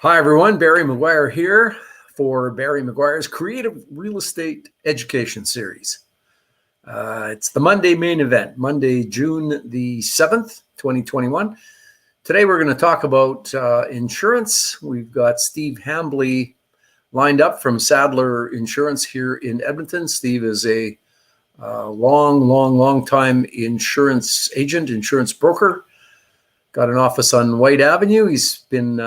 Hi, everyone. Barry McGuire here for Barry McGuire's Creative Real Estate Education Series. It's the Monday main event, Monday, June the 7th, 2021. Today, we're going to talk about insurance. We've got Steve Hambly lined up from Sadler Insurance here in Edmonton. Steve is a long time insurance agent, insurance broker. Got an office on White Avenue. He's been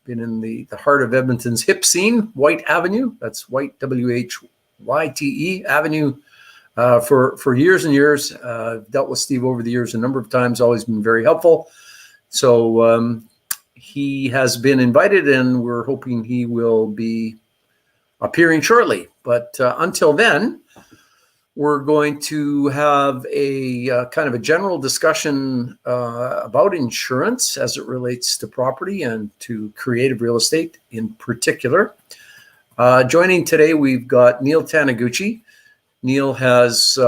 in the heart of Edmonton's hip scene, White Avenue. That's White, W-H-Y-T-E Avenue for years and years. Dealt with Steve over the years a number of times, always been very helpful. So he has been invited, and we're hoping he will be appearing shortly. But until then, we're going to have a kind of a general discussion about insurance as it relates to property and to creative real estate in particular. Joining today, we've got Neil Taniguchi. Neil has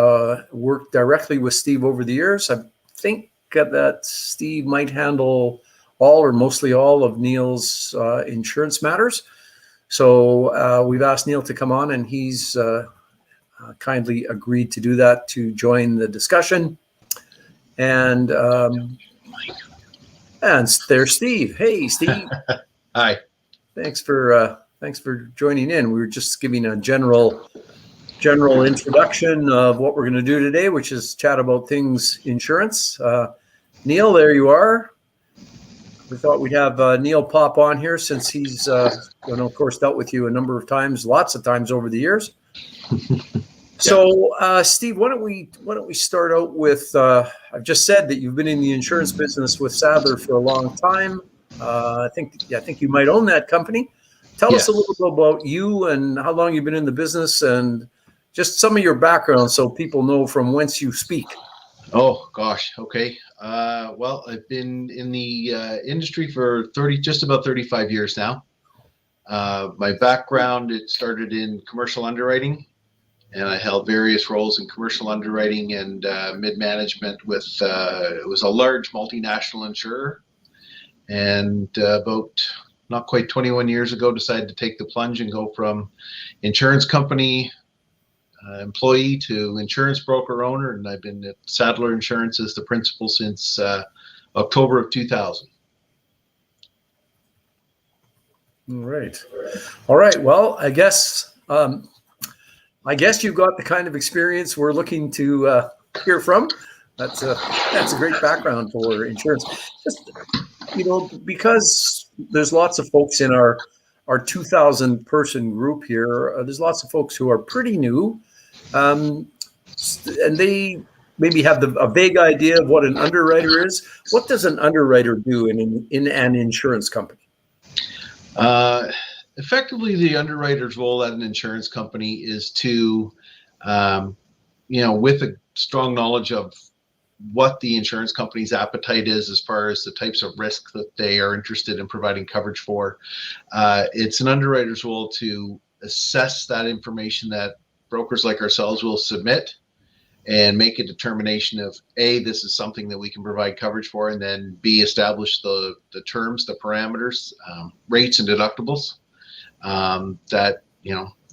worked directly with Steve over the years. I think that Steve might handle all or mostly all of Neil's insurance matters. So we've asked Neil to come on, and he's kindly agreed to do that to join the discussion. And there's Steve. Hey, Steve. Hi. Thanks for joining in. We were just giving a general introduction of what we're going to do today, which is chat about things insurance. Neil, there you are. We thought we'd have Neil pop on here since he's, of course, dealt with you a number of times, lots of times over the years. So, Steve, why don't we start out with? I've just said that you've been in the insurance business with Sadler for a long time. I think you might own that company. Tell us a little bit about you and how long you've been in the business, and just some of your background, so people know from whence you speak. Oh gosh, okay. Well, I've been in the industry for just about 35 years now. My background, it started in commercial underwriting. And I held various roles in commercial underwriting and mid-management with, it was a large multinational insurer. And about not quite 21 years ago, decided to take the plunge and go from insurance company employee to insurance broker owner. And I've been at Sadler Insurance as the principal since October of 2000. All right. Well, I guess you've got the kind of experience we're looking to hear from. That's a great background for insurance. Just, because there's lots of folks in our 2,000 person group here. There's lots of folks who are pretty new, and they maybe have a vague idea of what an underwriter is. What does an underwriter do in an insurance company? Effectively, the underwriter's role at an insurance company is to, with a strong knowledge of what the insurance company's appetite is as far as the types of risk that they are interested in providing coverage for. It's an underwriter's role to assess that information that brokers like ourselves will submit and make a determination of A, this is something that we can provide coverage for, and then B, establish the terms, the parameters, rates and deductibles. That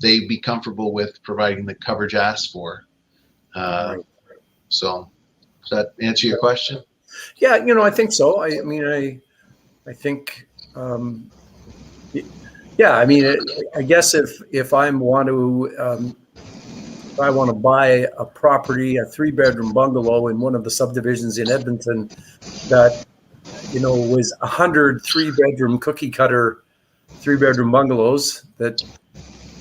they be comfortable with providing the coverage asked for. So does that answer your question? Yeah, I think so. I think I guess if I want to buy a property, a 3-bedroom bungalow in one of the subdivisions in Edmonton that was 100 3-bedroom cookie cutter 3-bedroom bungalows, that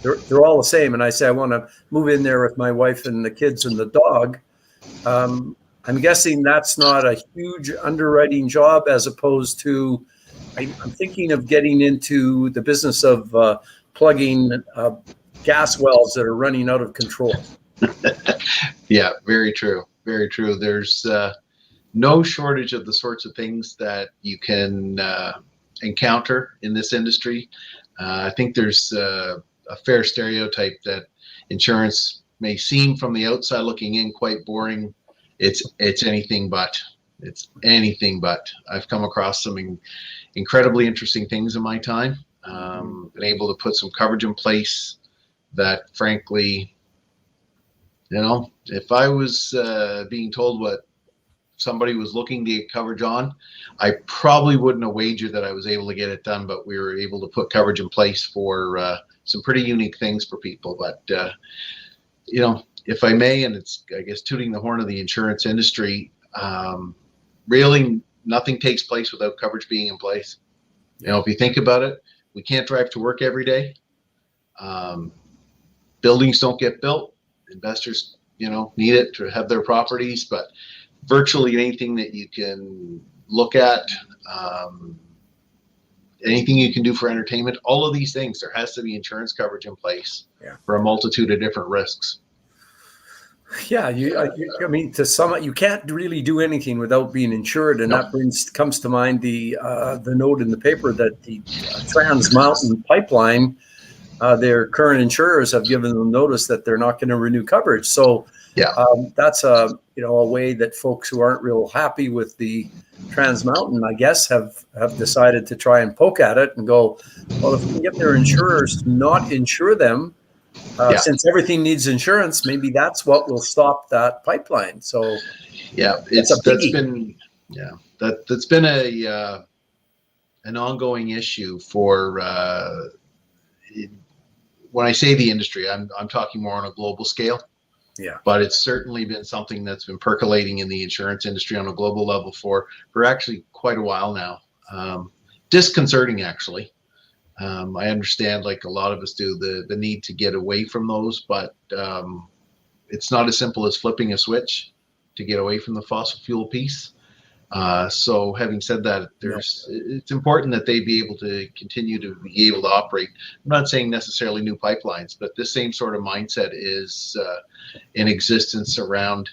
they're all the same, and I say I want to move in there with my wife and the kids and the dog, I'm guessing that's not a huge underwriting job, as opposed to I'm thinking of getting into the business of plugging gas wells that are running out of control. Yeah, very true. Very true. There's no shortage of the sorts of things that you can encounter in this industry. I think there's a fair stereotype that insurance may seem from the outside looking in quite boring. It's anything but. It's anything but. I've come across some incredibly interesting things in my time. been able to put some coverage in place that, frankly, if I was being told what somebody was looking to get coverage on, I probably wouldn't have wagered that I was able to get it done, but we were able to put coverage in place for some pretty unique things for people. But, if I may, and it's, I guess, tooting the horn of the insurance industry, really nothing takes place without coverage being in place. If you think about it, we can't drive to work every day. Buildings don't get built. Investors, need it to have their properties, but virtually anything that you can look at, anything you can do for entertainment, all of these things, there has to be insurance coverage in place for a multitude of different risks. Yeah, I mean, to sum up, you can't really do anything without being insured, and that comes to mind the note in the paper that the Trans Mountain Pipeline, their current insurers have given them notice that they're not going to renew coverage. So that's a way that folks who aren't real happy with the Trans Mountain, I guess, have decided to try and poke at it and go, well, if we can get their insurers to not insure them, since everything needs insurance, maybe that's what will stop that pipeline. So that's been an ongoing issue for when I say the industry, I'm talking more on a global scale. Yeah, but it's certainly been something that's been percolating in the insurance industry on a global level for actually quite a while now. Disconcerting, actually. I understand, like a lot of us do, the need to get away from those, but it's not as simple as flipping a switch to get away from the fossil fuel piece. So having said that, it's important that they be able to continue to be able to operate. I'm not saying necessarily new pipelines, but this same sort of mindset is in existence around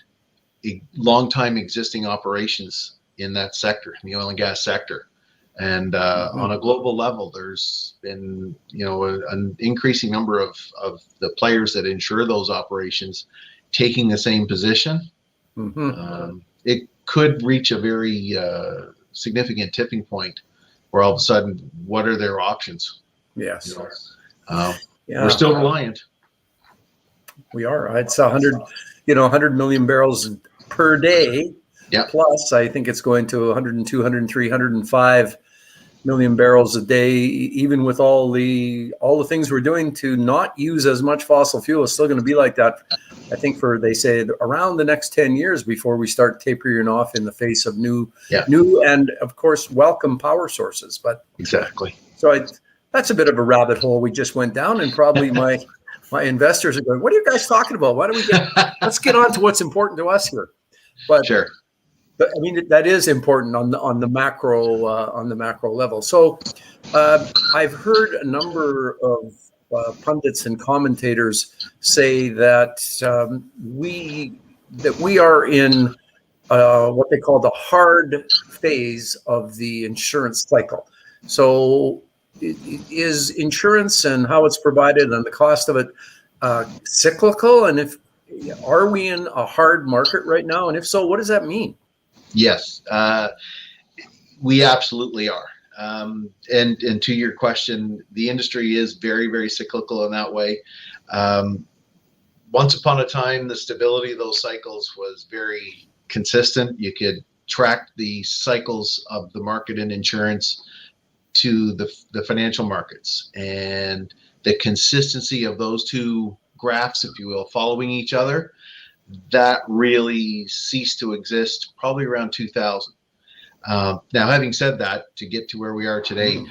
long-time existing operations in that sector, in the oil and gas sector. And on a global level, there's been, an increasing number of the players that insure those operations taking the same position. It could reach a very significant tipping point where all of a sudden, what are their options? Yes. We're still reliant. We are. It's 100 million barrels per day. Yeah. Plus, I think it's going to 102, 103, 105 million barrels a day, even with all the things we're doing to not use as much fossil fuel. It's still going to be like that. I think they say around the next 10 years before we start tapering off in the face of new and of course welcome power sources. But exactly. So that's a bit of a rabbit hole we just went down, and probably my investors are going, "What are you guys talking about? Why don't we let's get on to what's important to us here." But sure. But I mean, that is important on the macro level. So I've heard a number of pundits and commentators say that we are in what they call the hard phase of the insurance cycle. So is insurance and how it's provided and the cost of it cyclical? And are we in a hard market right now? And if so, what does that mean? Yes, we absolutely are. And to your question, the industry is very, very cyclical in that way. Once upon a time, the stability of those cycles was very consistent. You could track the cycles of the market in insurance to the financial markets, and the consistency of those two graphs, if you will, following each other, that really ceased to exist probably around 2000. Now, having said that, to get to where we are today,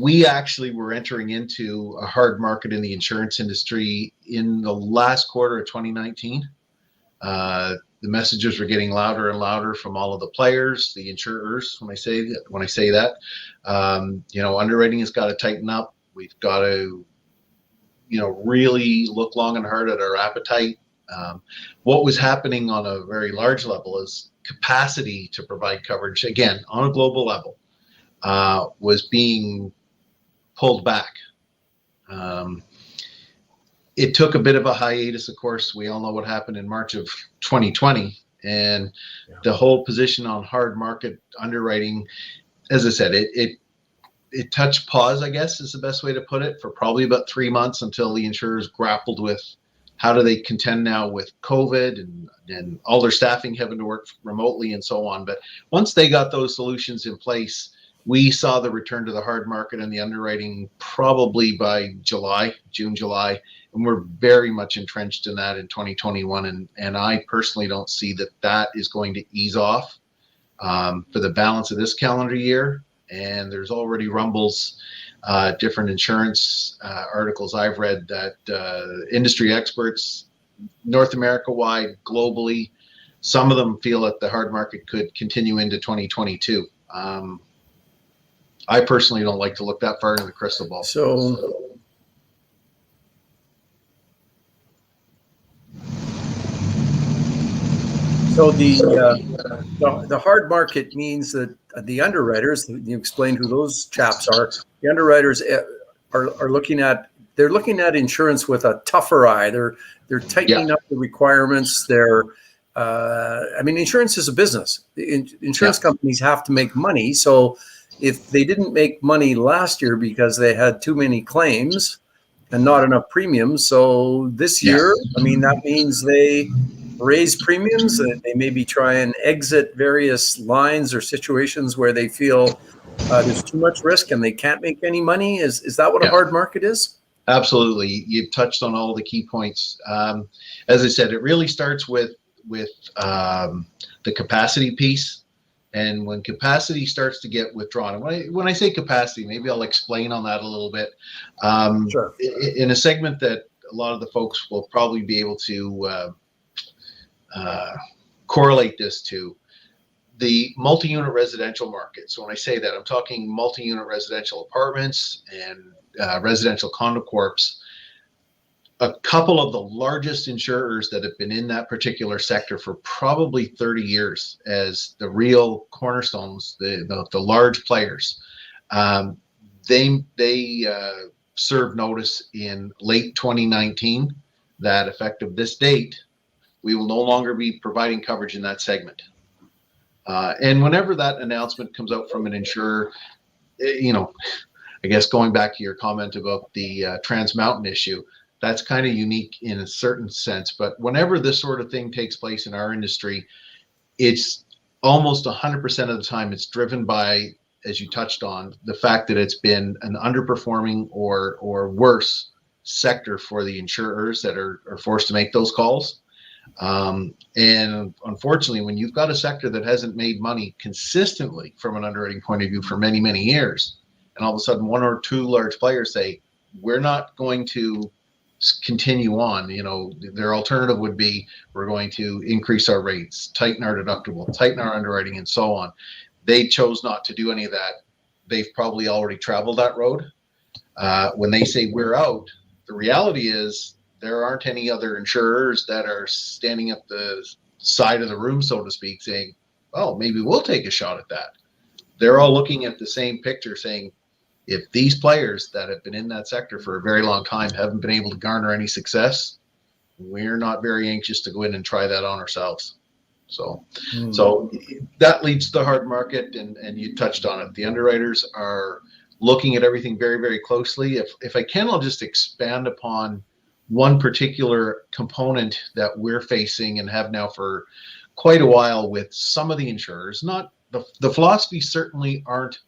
we actually were entering into a hard market in the insurance industry in the last quarter of 2019. The messages were getting louder and louder from all of the players, the insurers. When I say that, underwriting has got to tighten up. We've got to, really look long and hard at our appetite. What was happening on a very large level is capacity to provide coverage, again, on a global level, was being pulled back. It took a bit of a hiatus, of course. We all know what happened in March of 2020, and the whole position on hard market underwriting, as I said, it it touched pause, I guess is the best way to put it, for probably about 3 months until the insurers grappled with how do they contend now with COVID and all their staffing having to work remotely and so on. But once they got those solutions in place, we saw the return to the hard market and the underwriting probably by June, July, and we're very much entrenched in that in 2021. And I personally don't see that is going to ease off for the balance of this calendar year. And there's already rumbles, different insurance articles I've read that industry experts, North America wide, globally, some of them feel that the hard market could continue into 2022. I personally don't like to look that far into the crystal ball. So the hard market means that the underwriters, you explained who those chaps are. The underwriters are looking at insurance with a tougher eye. They're tightening up the requirements. Insurance is a business. Insurance companies have to make money. So if they didn't make money last year because they had too many claims and not enough premiums, so this year, that means they raise premiums. They maybe try and exit various lines or situations where they feel there's too much risk and they can't make any money. Is that what a hard market is? Absolutely. You've touched on all the key points. As I said, it really starts with the capacity piece. And when capacity starts to get withdrawn, and when I say capacity, maybe I'll explain on that a little bit. Sure. In a segment that a lot of the folks will probably be able to correlate this to, the multi-unit residential market. So when I say that, I'm talking multi-unit residential apartments and residential condo corps. A couple of the largest insurers that have been in that particular sector for probably 30 years as the real cornerstones, the large players, they served notice in late 2019 that effective this date, we will no longer be providing coverage in that segment. And whenever that announcement comes out from an insurer, I guess going back to your comment about the Trans Mountain issue, that's kind of unique in a certain sense. But whenever this sort of thing takes place in our industry, it's almost 100% of the time it's driven by, as you touched on, the fact that it's been an underperforming or worse sector for the insurers that are forced to make those calls. And unfortunately, when you've got a sector that hasn't made money consistently from an underwriting point of view for many, many years, and all of a sudden one or two large players say, we're not going to continue on, their alternative would be, we're going to increase our rates, tighten our deductible, tighten our underwriting, and so on. They chose not to do any of that. They've probably already traveled that road. When they say we're out, the reality is there aren't any other insurers that are standing up the side of the room, so to speak, saying, oh, maybe we'll take a shot at that. They're all looking at the same picture saying, if these players that have been in that sector for a very long time haven't been able to garner any success, we're not very anxious to go in and try that on ourselves. So that leads to the hard market, and you touched on it. The underwriters are looking at everything very, very closely. If I can, I'll just expand upon one particular component that we're facing and have now for quite a while with some of the insurers. Not the philosophies certainly aren't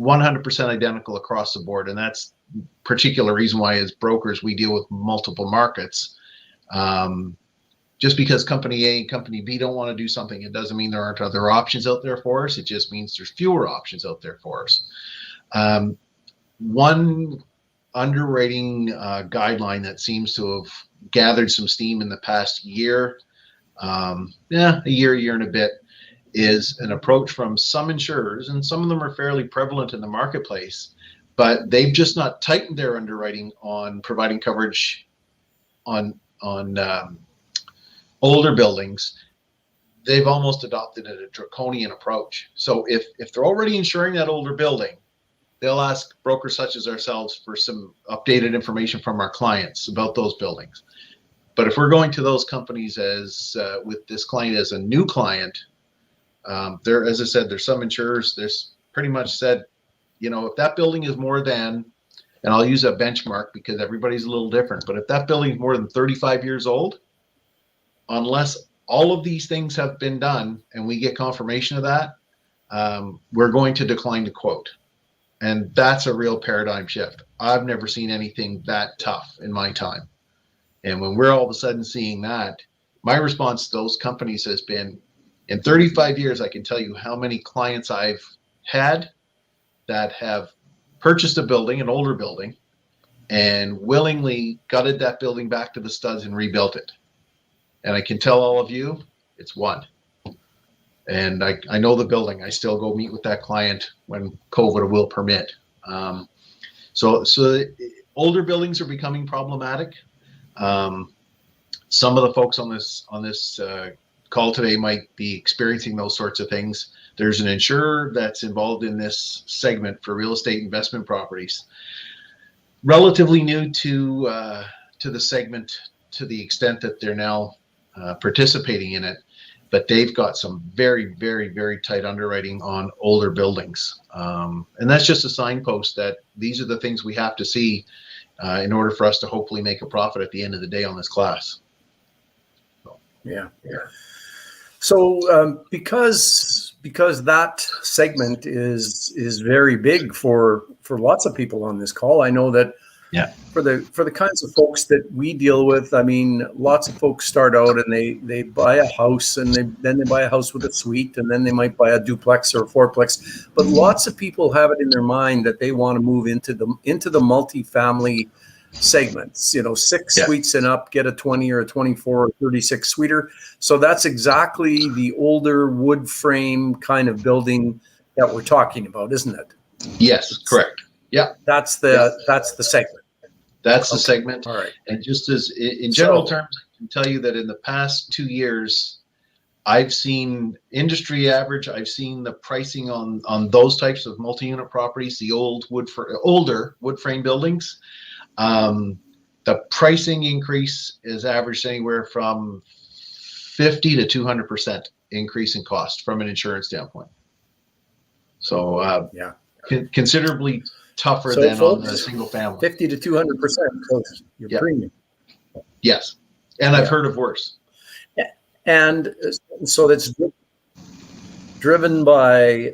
100% identical across the board, and that's particular reason why as brokers we deal with multiple markets. Just because company A and company B don't want to do something, it doesn't mean there aren't other options out there for us. It just means there's fewer options out there for us. One underwriting guideline that seems to have gathered some steam in the past year, a year and a bit, is an approach from some insurers, and some of them are fairly prevalent in the marketplace, but they've just not tightened their underwriting on providing coverage on older buildings. They've almost adopted a draconian approach. So if they're already insuring that older building, they'll ask brokers such as ourselves for some updated information from our clients about those buildings. But if we're going to those companies as with this client as a new client, as I said, there's some insurers, there's pretty much said, if that building is more than, and I'll use a benchmark because everybody's a little different, but if that building is more than 35 years old, unless all of these things have been done and we get confirmation of that, we're going to decline to quote. And that's a real paradigm shift. I've never seen anything that tough in my time. And when we're all of a sudden seeing that, my response to those companies has been, in 35 years, I can tell you how many clients I've had that have purchased a building, an older building, and willingly gutted that building back to the studs and rebuilt it. And I can tell all of you, it's one. And I know the building. I still go meet with that client when COVID will permit. So older buildings are becoming problematic. Some of the folks on this call today might be experiencing those sorts of things. There's an insurer that's involved in this segment for real estate investment properties. Relatively new to the segment to the extent that they're now participating in it, but they've got some very, very, very tight underwriting on older buildings. And that's just a signpost that these are the things we have to see in order for us to hopefully make a profit at the end of the day on this class. Yeah. So because that segment is very big for lots of people on this call, I know that for the kinds of folks that we deal with, I mean, lots of folks start out and they buy a house and then they buy a house with a suite and then they might buy a duplex or a fourplex. But lots of people have it in their mind that they want to move into the multifamily segments, 6 suites and up, get a 20 or a 24 or 36 suiter. So that's exactly the older wood frame kind of building that we're talking about, isn't it? Yes, correct. Yeah. That's the segment. That's the segment. All right. And just as in general terms, I can tell you that in the past 2 years, I've seen industry average. I've seen the pricing on those types of multi-unit properties, the older wood frame buildings. The pricing increase is averaged anywhere from 50 to 200% increase in cost from an insurance standpoint. So considerably tougher than folks, on the single family. 50 to 200% your premium. Yes, and I've heard of worse. And so that's driven by.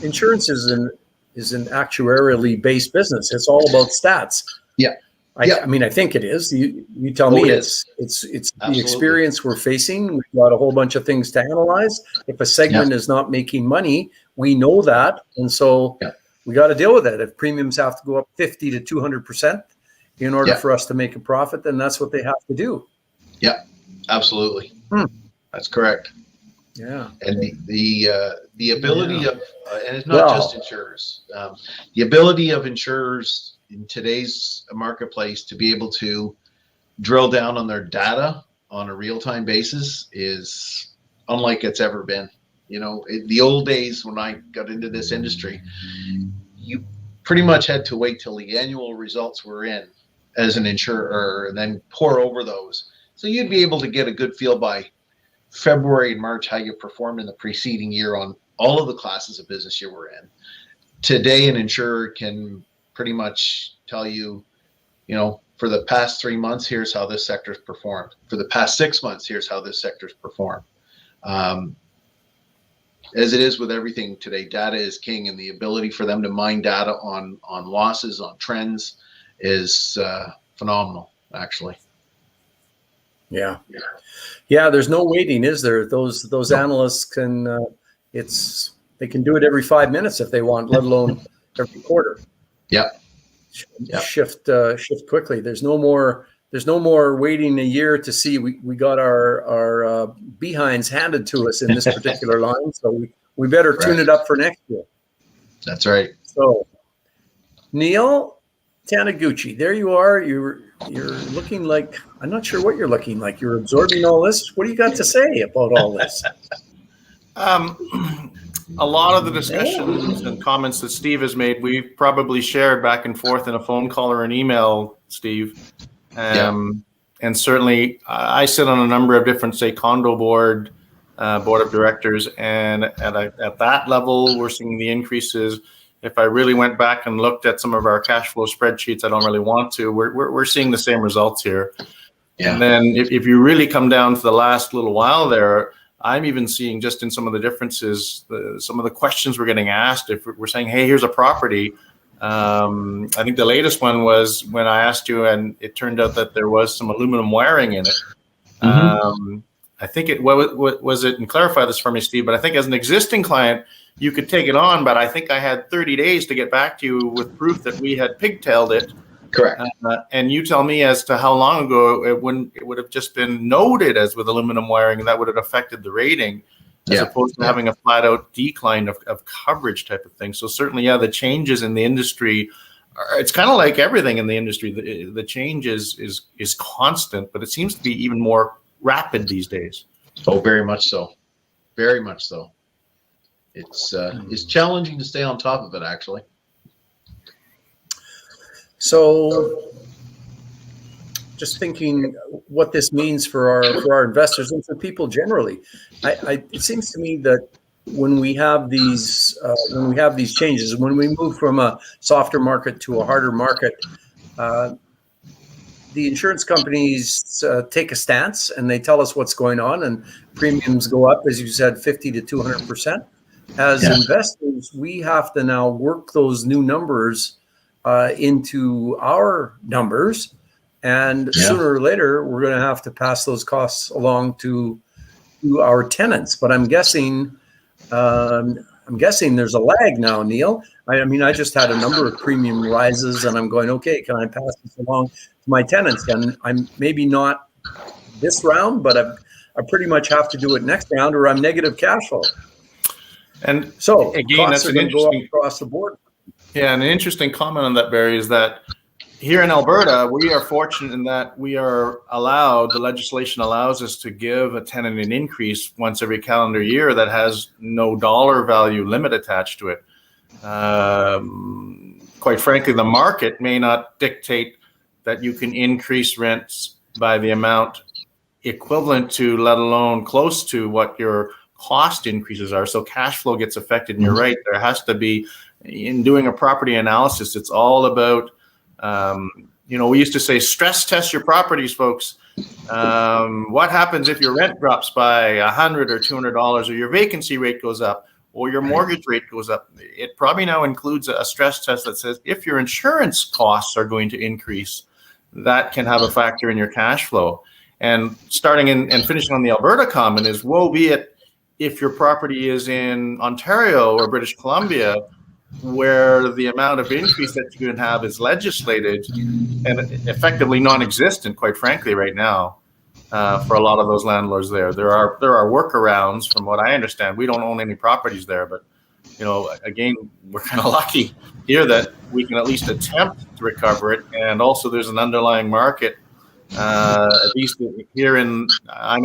Insurance is an actuarially based business. It's all about stats. Yeah. I think it is. You tell me it's the experience we're facing. We've got a whole bunch of things to analyze. If a segment is not making money, we know that. And so we got to deal with it. If premiums have to go up 50 to 200% in order for us to make a profit, then that's what they have to do. Yeah, absolutely. That's correct. Yeah. And the ability of, and it's not just insurers, the ability of insurers in today's marketplace to be able to drill down on their data on a real-time basis is unlike it's ever been. The old days when I got into this industry, you pretty much had to wait till the annual results were in as an insurer and then pour over those. So you'd be able to get a good feel by February and March how you performed in the preceding year on all of the classes of business you were in. Today, an insurer can pretty much tell you, for the past 3 months, here's how this sector's performed. For the past 6 months, here's how this sector's performed. As it is with everything today, data is king, and the ability for them to mine data on losses, on trends is phenomenal, actually. Yeah. There's no waiting, is there? Those analysts can they can do it every 5 minutes if they want, let alone every quarter. Shift quickly. There's no more waiting a year to see. We got our behinds handed to us in this particular line, so we better tune it up for next year. That's right. So, Neil Taniguchi, there you are. You're looking like, I'm not sure what you're looking like. You're absorbing all this. What do you got to say about all this? A lot of the discussions and comments that Steve has made, we've probably shared back and forth in a phone call or an email, Steve. And certainly I sit on a number of different, say, condo board of directors. And at that level, we're seeing the increases if I really went back and looked at some of our cash flow spreadsheets, I don't really want to. We're seeing the same results here. Yeah. And then if you really come down to the last little while there, I'm even seeing just in some of the differences, some of the questions we're getting asked. If we're saying, hey, here's a property. I think the latest one was when I asked you, and it turned out that there was some aluminum wiring in it. Mm-hmm. I think what was it, and clarify this for me, Steve, but I think as an existing client, you could take it on, but I think I had 30 days to get back to you with proof that we had pigtailed it. Correct. And you tell me as to how long ago it would have just been noted as with aluminum wiring, and that would have affected the rating, as opposed to having a flat out decline of coverage type of thing. So certainly, the changes in the industry, it's kind of like everything in the industry. The change is constant, but it seems to be even more rapid these days. Oh, very much so. Very much so. It's challenging to stay on top of it, actually. So just thinking what this means for our investors and for people generally, it seems to me that when we have these changes, when we move from a softer market to a harder market, the insurance companies take a stance and they tell us what's going on, and premiums go up, as you said, 50 to 200%. As investors, we have to now work those new numbers into our numbers, and sooner or later we're going to have to pass those costs along to our tenants. But I'm guessing there's a lag now, Neil. I mean, I just had a number of premium rises, and I'm going, okay, can I pass this along to my tenants? And I'm maybe not this round, but I pretty much have to do it next round, or I'm negative cash flow. And so again, costs that's are an going to go interesting up across the board. Yeah, and an interesting comment on that, Barry, is that here in Alberta, we are fortunate in that we are allowed, the legislation allows us to give a tenant an increase once every calendar year that has no dollar value limit attached to it. Quite frankly, the market may not dictate that you can increase rents by the amount equivalent to, let alone close to, what your cost increases are. So cash flow gets affected. And you're right, there has to be, in doing a property analysis, it's all about, we used to say, stress test your properties, folks. What happens if your rent drops by $100 or $200, or your vacancy rate goes up, or your mortgage rate goes up? It probably now includes a stress test that says if your insurance costs are going to increase, that can have a factor in your cash flow. And starting and finishing on the Alberta comment is, woe be it if your property is in Ontario or British Columbia, where the amount of increase that you can have is legislated and effectively non-existent, quite frankly, right now, for a lot of those landlords there. There are workarounds, from what I understand. We don't own any properties there, but again, we're kind of lucky here that we can at least attempt to recover it. And also, there's an underlying market. At least here I'm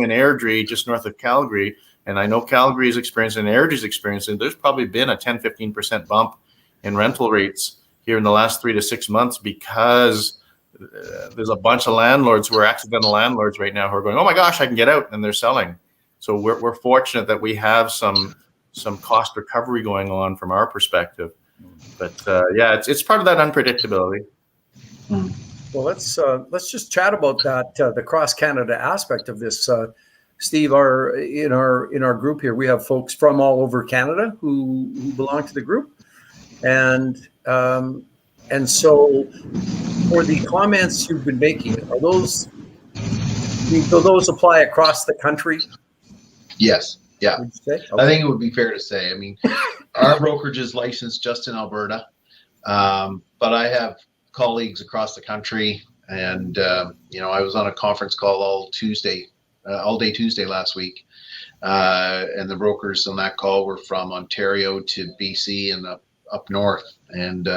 in Airdrie, just north of Calgary. And I know Calgary is experiencing, and Airdrie is experiencing, there's probably been a 10-15% bump in rental rates here in the last 3 to 6 months, because there's a bunch of landlords who are accidental landlords right now who are going, oh my gosh, I can get out, and they're selling. So we're fortunate that we have some cost recovery going on from our perspective. But it's part of that unpredictability. Well, let's just chat about that, the cross Canada aspect of this. Steve, in our group here, we have folks from all over Canada who belong to the group, and so for the comments you've been making, do those apply across the country? Yes. Yeah. Would you say? Okay. I think it would be fair to say. I mean, our brokerage is licensed just in Alberta, but I have colleagues across the country, and I was on a conference call all day Tuesday last week, and the brokers on that call were from Ontario to BC and up north, and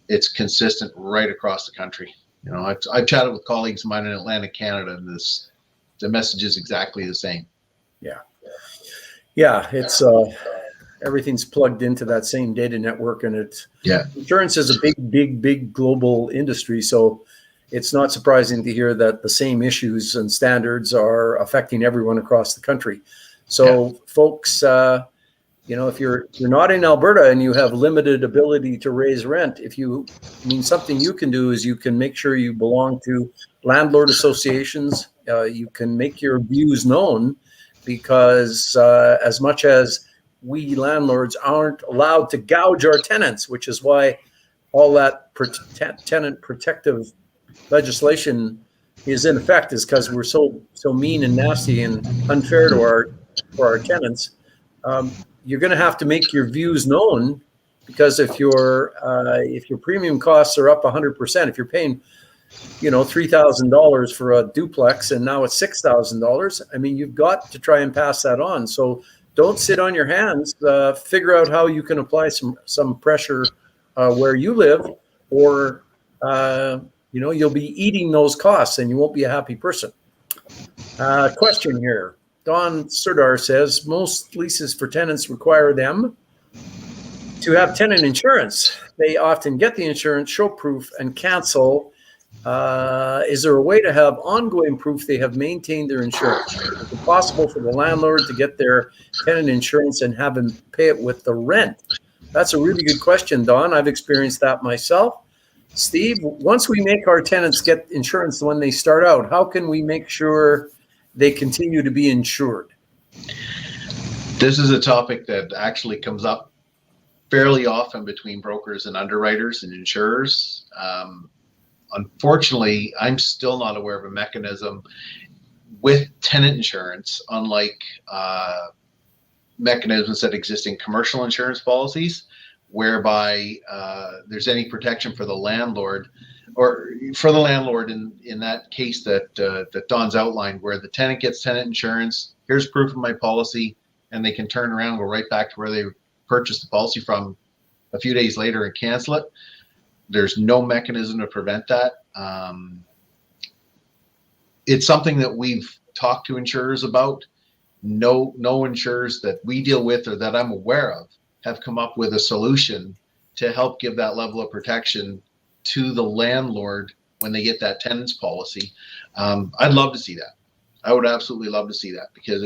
it's consistent right across the country. I've chatted with colleagues of mine in Atlantic Canada, and the message is exactly the same. It's everything's plugged into that same data network, and insurance is a big global industry, so it's not surprising to hear that the same issues and standards are affecting everyone across the country. So folks, if you're not in Alberta and you have limited ability to raise rent, something you can do is you can make sure you belong to landlord associations. You can make your views known, because as much as we landlords aren't allowed to gouge our tenants, which is why all that tenant protective legislation is in effect, is because we're so mean and nasty and unfair to our tenants. You're going to have to make your views known, because if your premium costs are up 100%, if you're paying $3,000 for a duplex and now it's $6,000, I mean, you've got to try and pass that on. So don't sit on your hands. Figure out how you can apply some pressure where you live, or you'll be eating those costs and you won't be a happy person. Question here. Don Serdar says most leases for tenants require them to have tenant insurance. They often get the insurance, show proof, and cancel. Is there a way to have ongoing proof they have maintained their insurance? Is it possible for the landlord to get their tenant insurance and have them pay it with the rent? That's a really good question, Don. I've experienced that myself. Steve, once we make our tenants get insurance when they start out, how can we make sure they continue to be insured? This is a topic that actually comes up fairly often between brokers and underwriters and insurers. Unfortunately, I'm still not aware of a mechanism with tenant insurance, unlike mechanisms that exist in commercial insurance policies, whereby there's any protection for the landlord, or for the landlord in that case that Don's outlined, where the tenant gets tenant insurance, here's proof of my policy, and they can turn around and go right back to where they purchased the policy from a few days later and cancel it. There's no mechanism to prevent that. It's something that we've talked to insurers about. No insurers that we deal with or that I'm aware of have come up with a solution to help give that level of protection to the landlord when they get that tenant's policy. I'd love to see that. I would absolutely love to see that, because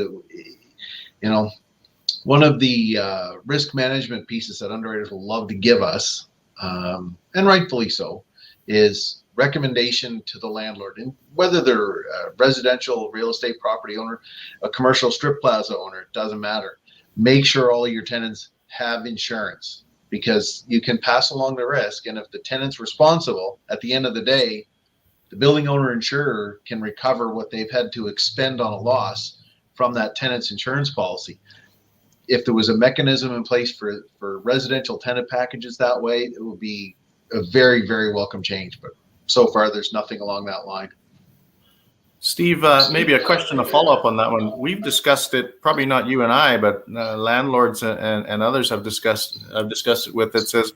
one of the risk management pieces that underwriters will love to give us, and rightfully so, is recommendation to the landlord, and whether they're a residential real estate property owner, a commercial strip plaza owner, it doesn't matter. Make sure all of your tenants have insurance, because you can pass along the risk, and if the tenant's responsible, at the end of the day, the building owner insurer can recover what they've had to expend on a loss from that tenant's insurance policy. If there was a mechanism in place for residential tenant packages that way, it would be a very, very welcome change. But so far, there's nothing along that line. Steve, maybe a question to follow up on that one. We've discussed it, probably not you and I, but landlords and others have discussed it with. It says,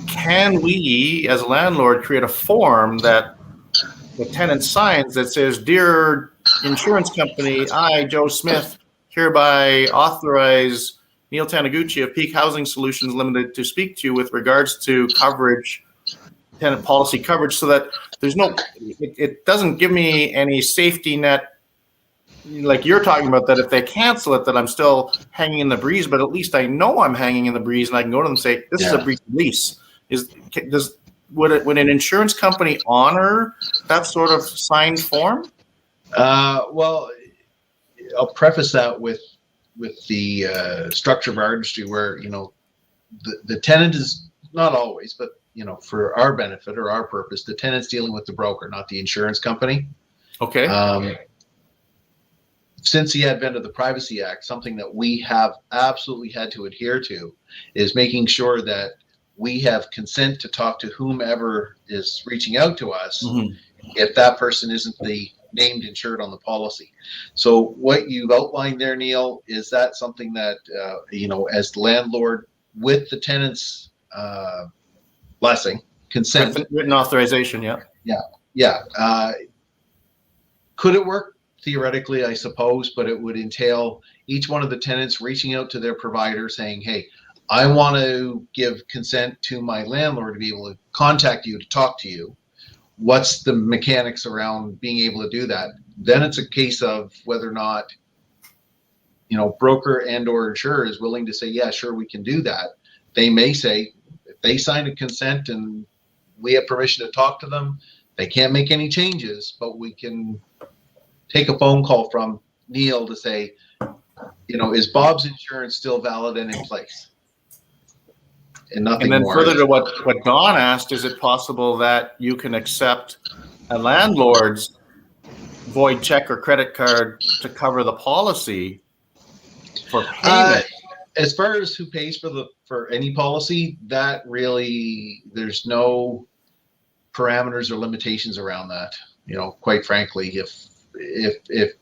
can we, as a landlord, create a form that the tenant signs that says, "Dear insurance company, I, Joe Smith, hereby authorize Neil Taniguchi of Peak Housing Solutions Limited to speak to you with regards to coverage, tenant policy coverage," so that there's it doesn't give me any safety net, like you're talking about, that if they cancel it, that I'm still hanging in the breeze, but at least I know I'm hanging in the breeze, and I can go to them and say, this is a breach of lease. Would an insurance company honor that sort of signed form? Well, I'll preface that with the structure of our industry, where the tenant is not always, but for our benefit or our purpose, the tenant's dealing with the broker, not the insurance company. Okay. Since the advent of the Privacy Act, something that we have absolutely had to adhere to is making sure that we have consent to talk to whomever is reaching out to us, if that person isn't the named insured on the policy. So what you've outlined there, Neil, is that something that, as the landlord, with the tenant's blessing, consent. Written authorization, yeah. Yeah. Could it work? Theoretically, I suppose, but it would entail each one of the tenants reaching out to their provider saying, hey, I want to give consent to my landlord to be able to contact you, to talk to you. What's the mechanics around being able to do that? Then it's a case of whether or not broker and or insurer is willing to say, yeah, sure, we can do that, they may say, if they sign a consent and we have permission to talk to them, they can't make any changes, but we can take a phone call from Neil to say, is Bob's insurance still valid and in place? And nothing And then more. further to what Don asked, is it possible that you can accept a landlord's void check or credit card to cover the policy for payment? As far as who pays for any policy, that really, there's no parameters or limitations around that. Quite frankly, if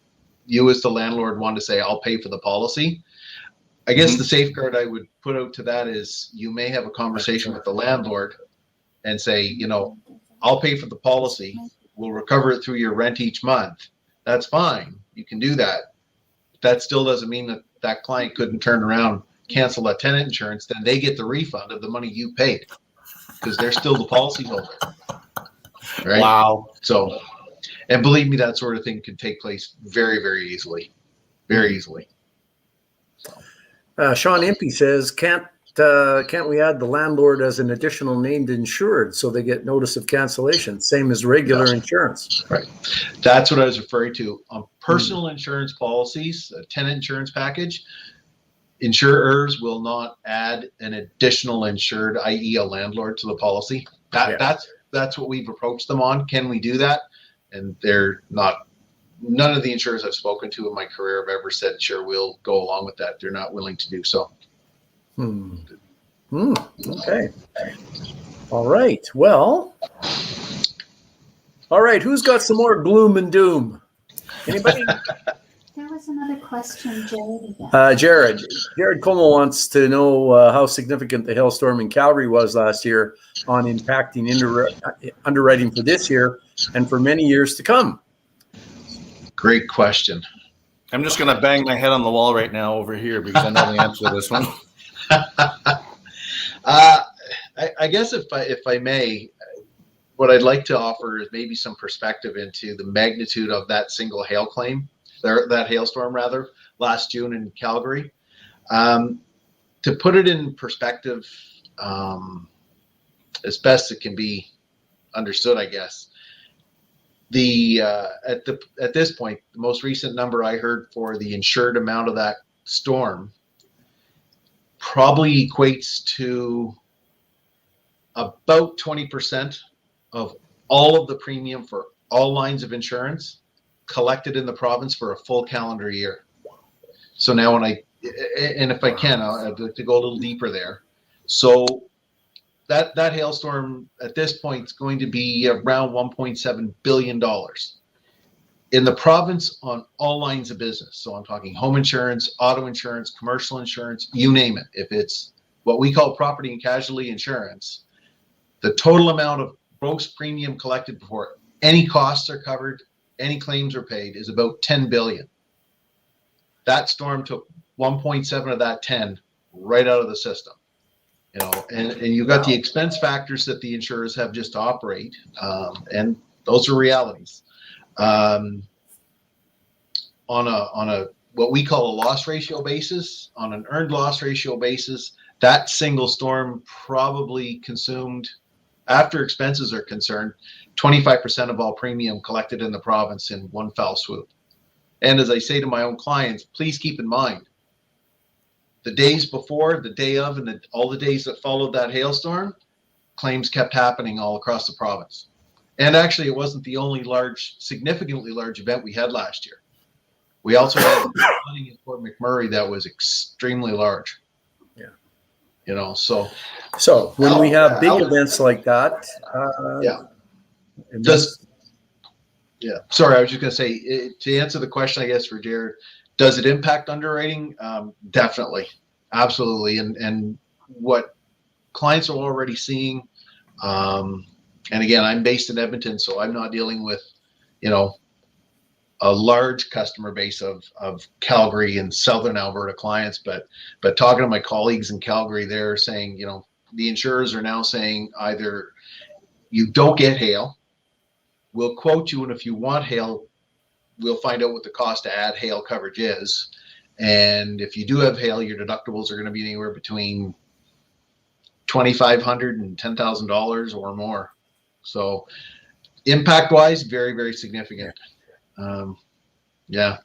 you as the landlord want to say, I'll pay for the policy, I guess the safeguard I would put out to that is you may have a conversation with the landlord and say, I'll pay for the policy. We'll recover it through your rent each month. That's fine. You can do that. That still doesn't mean that client couldn't turn around, cancel that tenant insurance, then they get the refund of the money you paid because they're still the policyholder. Right? Wow. So, and believe me, that sort of thing can take place very, very easily. Very easily. Sean Impey says, can't we add the landlord as an additional named insured so they get notice of cancellation, same as regular insurance? Right. That's what I was referring to. On personal insurance policies, a tenant insurance package, insurers will not add an additional insured, i.e. a landlord, to the policy. That's what we've approached them on. Can we do that? And they're not. None of the insurers I've spoken to in my career have ever said, sure, we'll go along with that. They're not willing to do so. Okay. All right. Well. All right. Who's got some more gloom and doom? Anybody? There was another question, Jared. Jared Como wants to know how significant the hailstorm in Calgary was last year on impacting underwriting for this year and for many years to come. Great question. I'm just going to bang my head on the wall right now over here because I know the answer to this one. I guess if I may, what I'd like to offer is maybe some perspective into the magnitude of that single hail claim, that hailstorm rather, last June in Calgary. To put it in perspective, as best it can be understood, I guess. At this point, the most recent number I heard for the insured amount of that storm probably equates to about 20% of all of the premium for all lines of insurance collected in the province for a full calendar year. So now if I can, I'd like to go a little deeper there. So that hailstorm at this point is going to be around $1.7 billion in the province on all lines of business. So I'm talking home insurance, auto insurance, commercial insurance, you name it. If it's what we call property and casualty insurance, the total amount of gross premium collected before any costs are covered, any claims are paid is about 10 billion. That storm took 1.7 of that 10 right out of the system. And you've got the expense factors that the insurers have just to operate, and those are realities. On a what we call a loss ratio basis, on an earned loss ratio basis, that single storm probably consumed, after expenses are concerned, 25% of all premium collected in the province in one foul swoop. And as I say to my own clients, please keep in mind, the days before, the day of, and all the days that followed that hailstorm, claims kept happening all across the province. And actually, it wasn't the only significantly large event we had last year. We also had flooding in Fort McMurray that was extremely large. Yeah. So when we have big events like that, Sorry, I was just going to say, to answer the question, I guess, for Jared, does it impact underwriting? Definitely. Absolutely. And what clients are already seeing, and again, I'm based in Edmonton, so I'm not dealing with, a large customer base of Calgary and Southern Alberta clients, but talking to my colleagues in Calgary, they're saying, the insurers are now saying either you don't get hail, we'll quote you, and if you want hail, we'll find out what the cost to add hail coverage is. And if you do have hail, your deductibles are going to be anywhere between $2,500 and $10,000 or more. So impact wise, very, very significant. Yeah.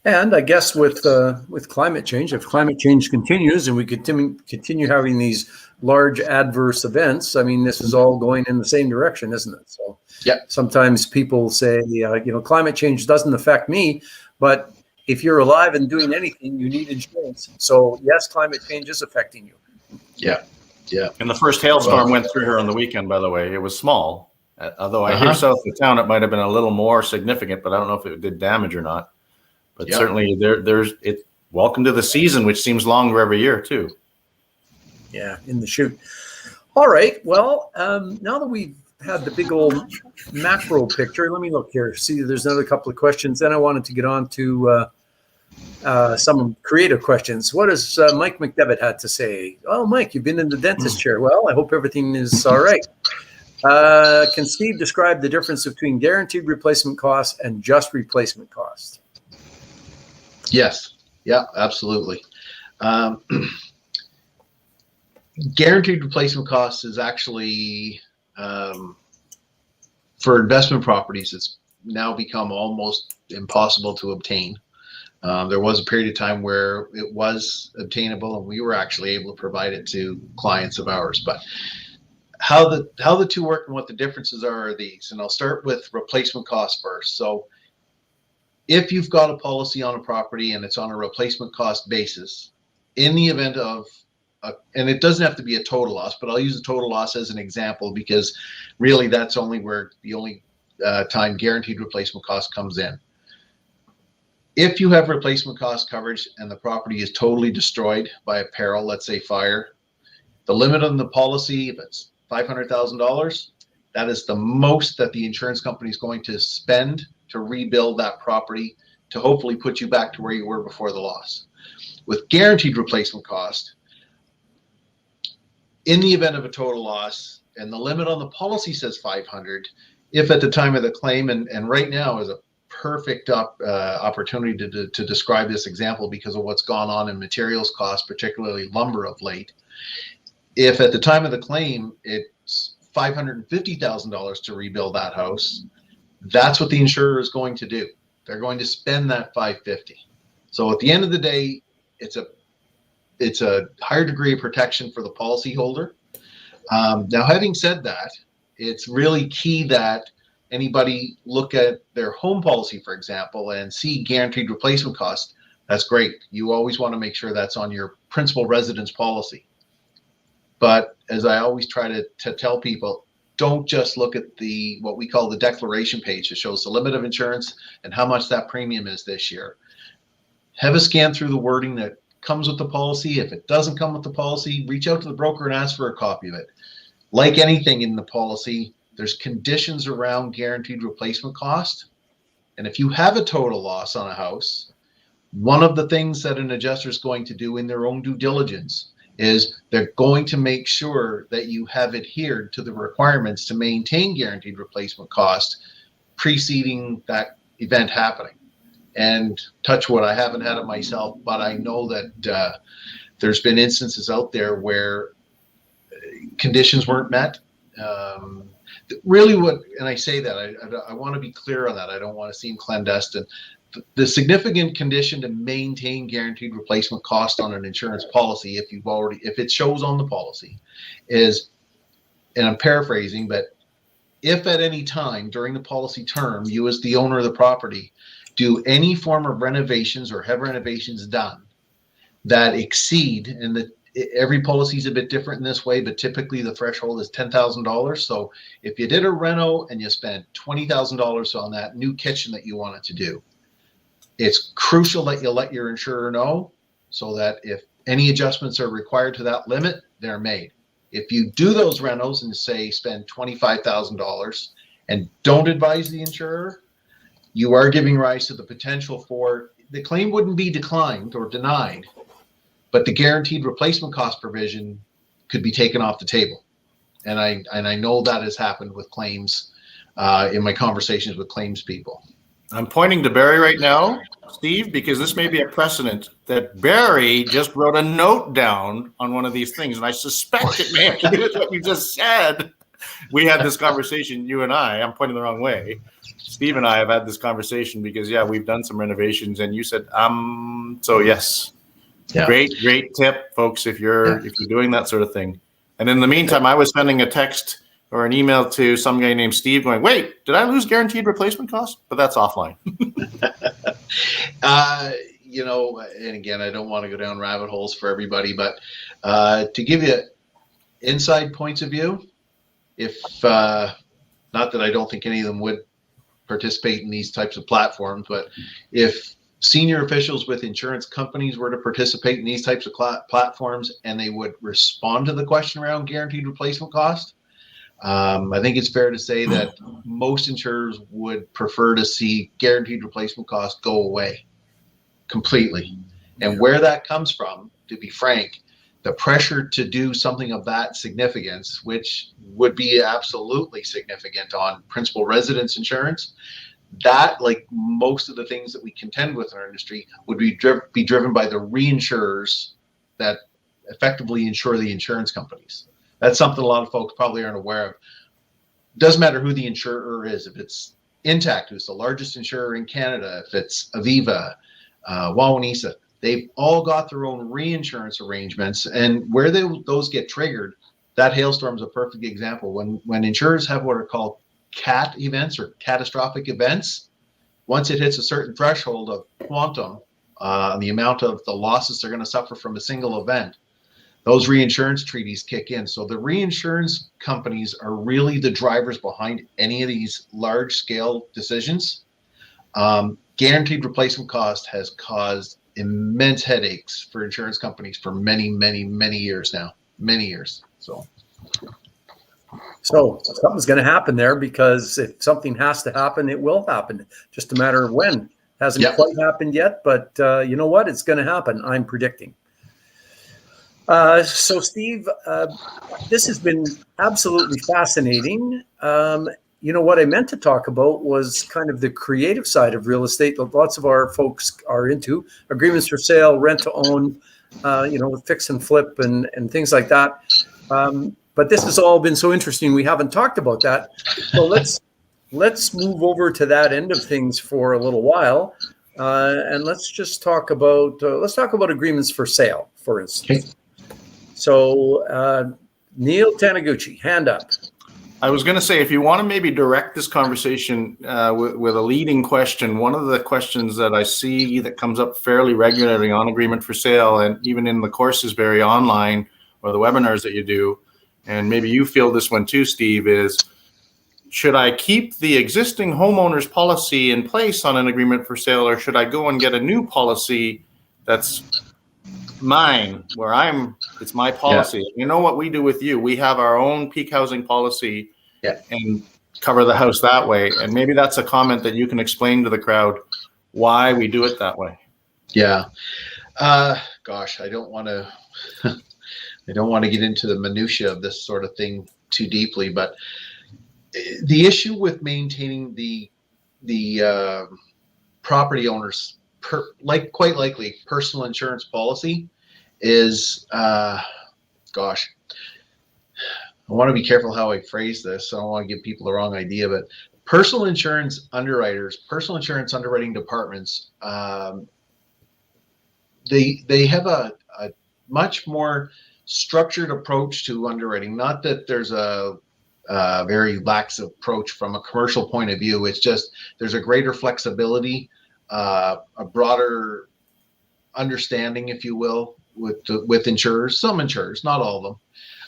And I guess with climate change, if climate change continues and we continue having these large adverse events, I mean, this is all going in the same direction, isn't it? So yeah. Sometimes people say, climate change doesn't affect me, but if you're alive and doing anything, you need insurance. So yes, climate change is affecting you. Yeah. Yeah. And the first hailstorm went through here on the weekend, by the way. It was small. Although I hear south of town, it might have been a little more significant, but I don't know if it did damage or not. But certainly there's it. Welcome to the season, which seems longer every year too. Yeah, in the chute. All right. Well, now that we've had the big old macro picture, let me look here. See, there's another couple of questions. Then I wanted to get on to some creative questions. What does Mike McDevitt had to say? Oh, Mike, you've been in the dentist chair. Well, I hope everything is all right. Can Steve describe the difference between guaranteed replacement costs and just replacement cost? Yes. Yeah, absolutely. Guaranteed replacement costs is actually, for investment properties, it's now become almost impossible to obtain. There was a period of time where it was obtainable and we were actually able to provide it to clients of ours. But how the two work and what the differences are these. And I'll start with replacement costs first. So if you've got a policy on a property and it's on a replacement cost basis, in the event of, and it doesn't have to be a total loss, but I'll use a total loss as an example because really that's only where the only time guaranteed replacement cost comes in. If you have replacement cost coverage and the property is totally destroyed by a peril, let's say fire, the limit on the policy, if it's $500,000, that is the most that the insurance company is going to spend to rebuild that property to hopefully put you back to where you were before the loss. With guaranteed replacement cost, in the event of a total loss, and the limit on the policy says 500, if at the time of the claim, and right now is a perfect opportunity to describe this example because of what's gone on in materials costs, particularly lumber of late. If at the time of the claim, it's $550,000 to rebuild that house, that's what the insurer is going to do. They're going to spend that $550,000. So at the end of the day, it's a higher degree of protection for the policyholder. Now, having said that, it's really key that anybody look at their home policy, for example, and see guaranteed replacement costs. That's great. You always want to make sure that's on your principal residence policy. But as I always try to tell people, don't just look at what we call the declaration page that shows the limit of insurance and how much that premium is this year. Have a scan through the wording that comes with the policy. If it doesn't come with the policy, reach out to the broker and ask for a copy of it. Like anything in the policy, there's conditions around guaranteed replacement cost. And if you have a total loss on a house, one of the things that an adjuster is going to do in their own due diligence is they're going to make sure that you have adhered to the requirements to maintain guaranteed replacement cost preceding that event happening. And touch wood, I haven't had it myself, but I know that there's been instances out there where conditions weren't met. Really and I say that, I want to be clear on that. I don't want to seem clandestine. The significant condition to maintain guaranteed replacement cost on an insurance policy, if it shows on the policy, is, and I'm paraphrasing, but if at any time during the policy term, you as the owner of the property do any form of renovations or have renovations done that exceed, and every policy is a bit different in this way, but typically the threshold is $10,000. So if you did a reno and you spent $20,000 on that new kitchen that you wanted to do, it's crucial that you let your insurer know so that if any adjustments are required to that limit, they're made. If you do those renos and say spend $25,000 and don't advise the insurer, you are giving rise to the potential for the claim wouldn't be declined or denied, but the guaranteed replacement cost provision could be taken off the table. And I know that has happened with claims in my conversations with claims people. I'm pointing to Barry right now, Steve, because this may be a precedent that Barry just wrote a note down on one of these things, and I suspect it may have to do with what you just said. We had this conversation, you and I. I'm pointing the wrong way. Steve and I have had this conversation because, yeah, we've done some renovations, and you said, so yes. Yeah. Great tip, folks, if you're doing that sort of thing. And in the meantime, I was sending a text or an email to some guy named Steve going, wait, did I lose guaranteed replacement cost? But that's offline. And again, I don't want to go down rabbit holes for everybody, but to give you inside points of view, if not that I don't think any of them would participate in these types of platforms, but if senior officials with insurance companies were to participate in these types of platforms and they would respond to the question around guaranteed replacement cost, I think it's fair to say that most insurers would prefer to see guaranteed replacement costs go away completely. And where that comes from, to be frank, the pressure to do something of that significance, which would be absolutely significant on principal residence insurance, that, like most of the things that we contend with in our industry, would be driven by the reinsurers that effectively insure the insurance companies. That's something a lot of folks probably aren't aware of. Doesn't matter who the insurer is. If it's Intact, who's the largest insurer in Canada, if it's Aviva, Wawanesa, they've all got their own reinsurance arrangements. And where those get triggered, that hailstorm is a perfect example. When insurers have what are called CAT events or catastrophic events, once it hits a certain threshold of quantum, the amount of the losses they're going to suffer from a single event, those reinsurance treaties kick in. So the reinsurance companies are really the drivers behind any of these large scale decisions. Guaranteed replacement cost has caused immense headaches for insurance companies for many, many, many years now. Many years. So something's going to happen there, because if something has to happen, it will happen. Just a matter of when. Hasn't quite happened yet, but you know what? It's going to happen. I'm predicting. So Steve, this has been absolutely fascinating. What I meant to talk about was kind of the creative side of real estate that lots of our folks are into: agreements for sale, rent to own, fix and flip and things like that. But this has all been so interesting. We haven't talked about that. So let's move over to that end of things for a little while. And let's just talk about agreements for sale, for instance. Okay. So Neil Taniguchi, hand up. I was going to say, if you want to maybe direct this conversation with a leading question, one of the questions that I see that comes up fairly regularly on agreement for sale, and even in the courses, Barry, online, or the webinars that you do, and maybe you feel this one too, Steve, is should I keep the existing homeowner's policy in place on an agreement for sale, or should I go and get a new policy that's mine, where it's my policy? Yeah. You know what we do with you? We have our own peak housing policy and cover the house that way. And maybe that's a comment that you can explain to the crowd why we do it that way. Yeah. Gosh, I don't want to get into the minutia of this sort of thing too deeply, but the issue with maintaining the property owner's quite likely personal insurance policy is, I want to be careful how I phrase this. I don't want to give people the wrong idea, but personal insurance underwriters, personal insurance underwriting departments, they have a much more structured approach to underwriting. Not that there's a very lax approach from a commercial point of view. It's just there's a greater flexibility, a broader understanding, if you will, with insurers. Some insurers, not all of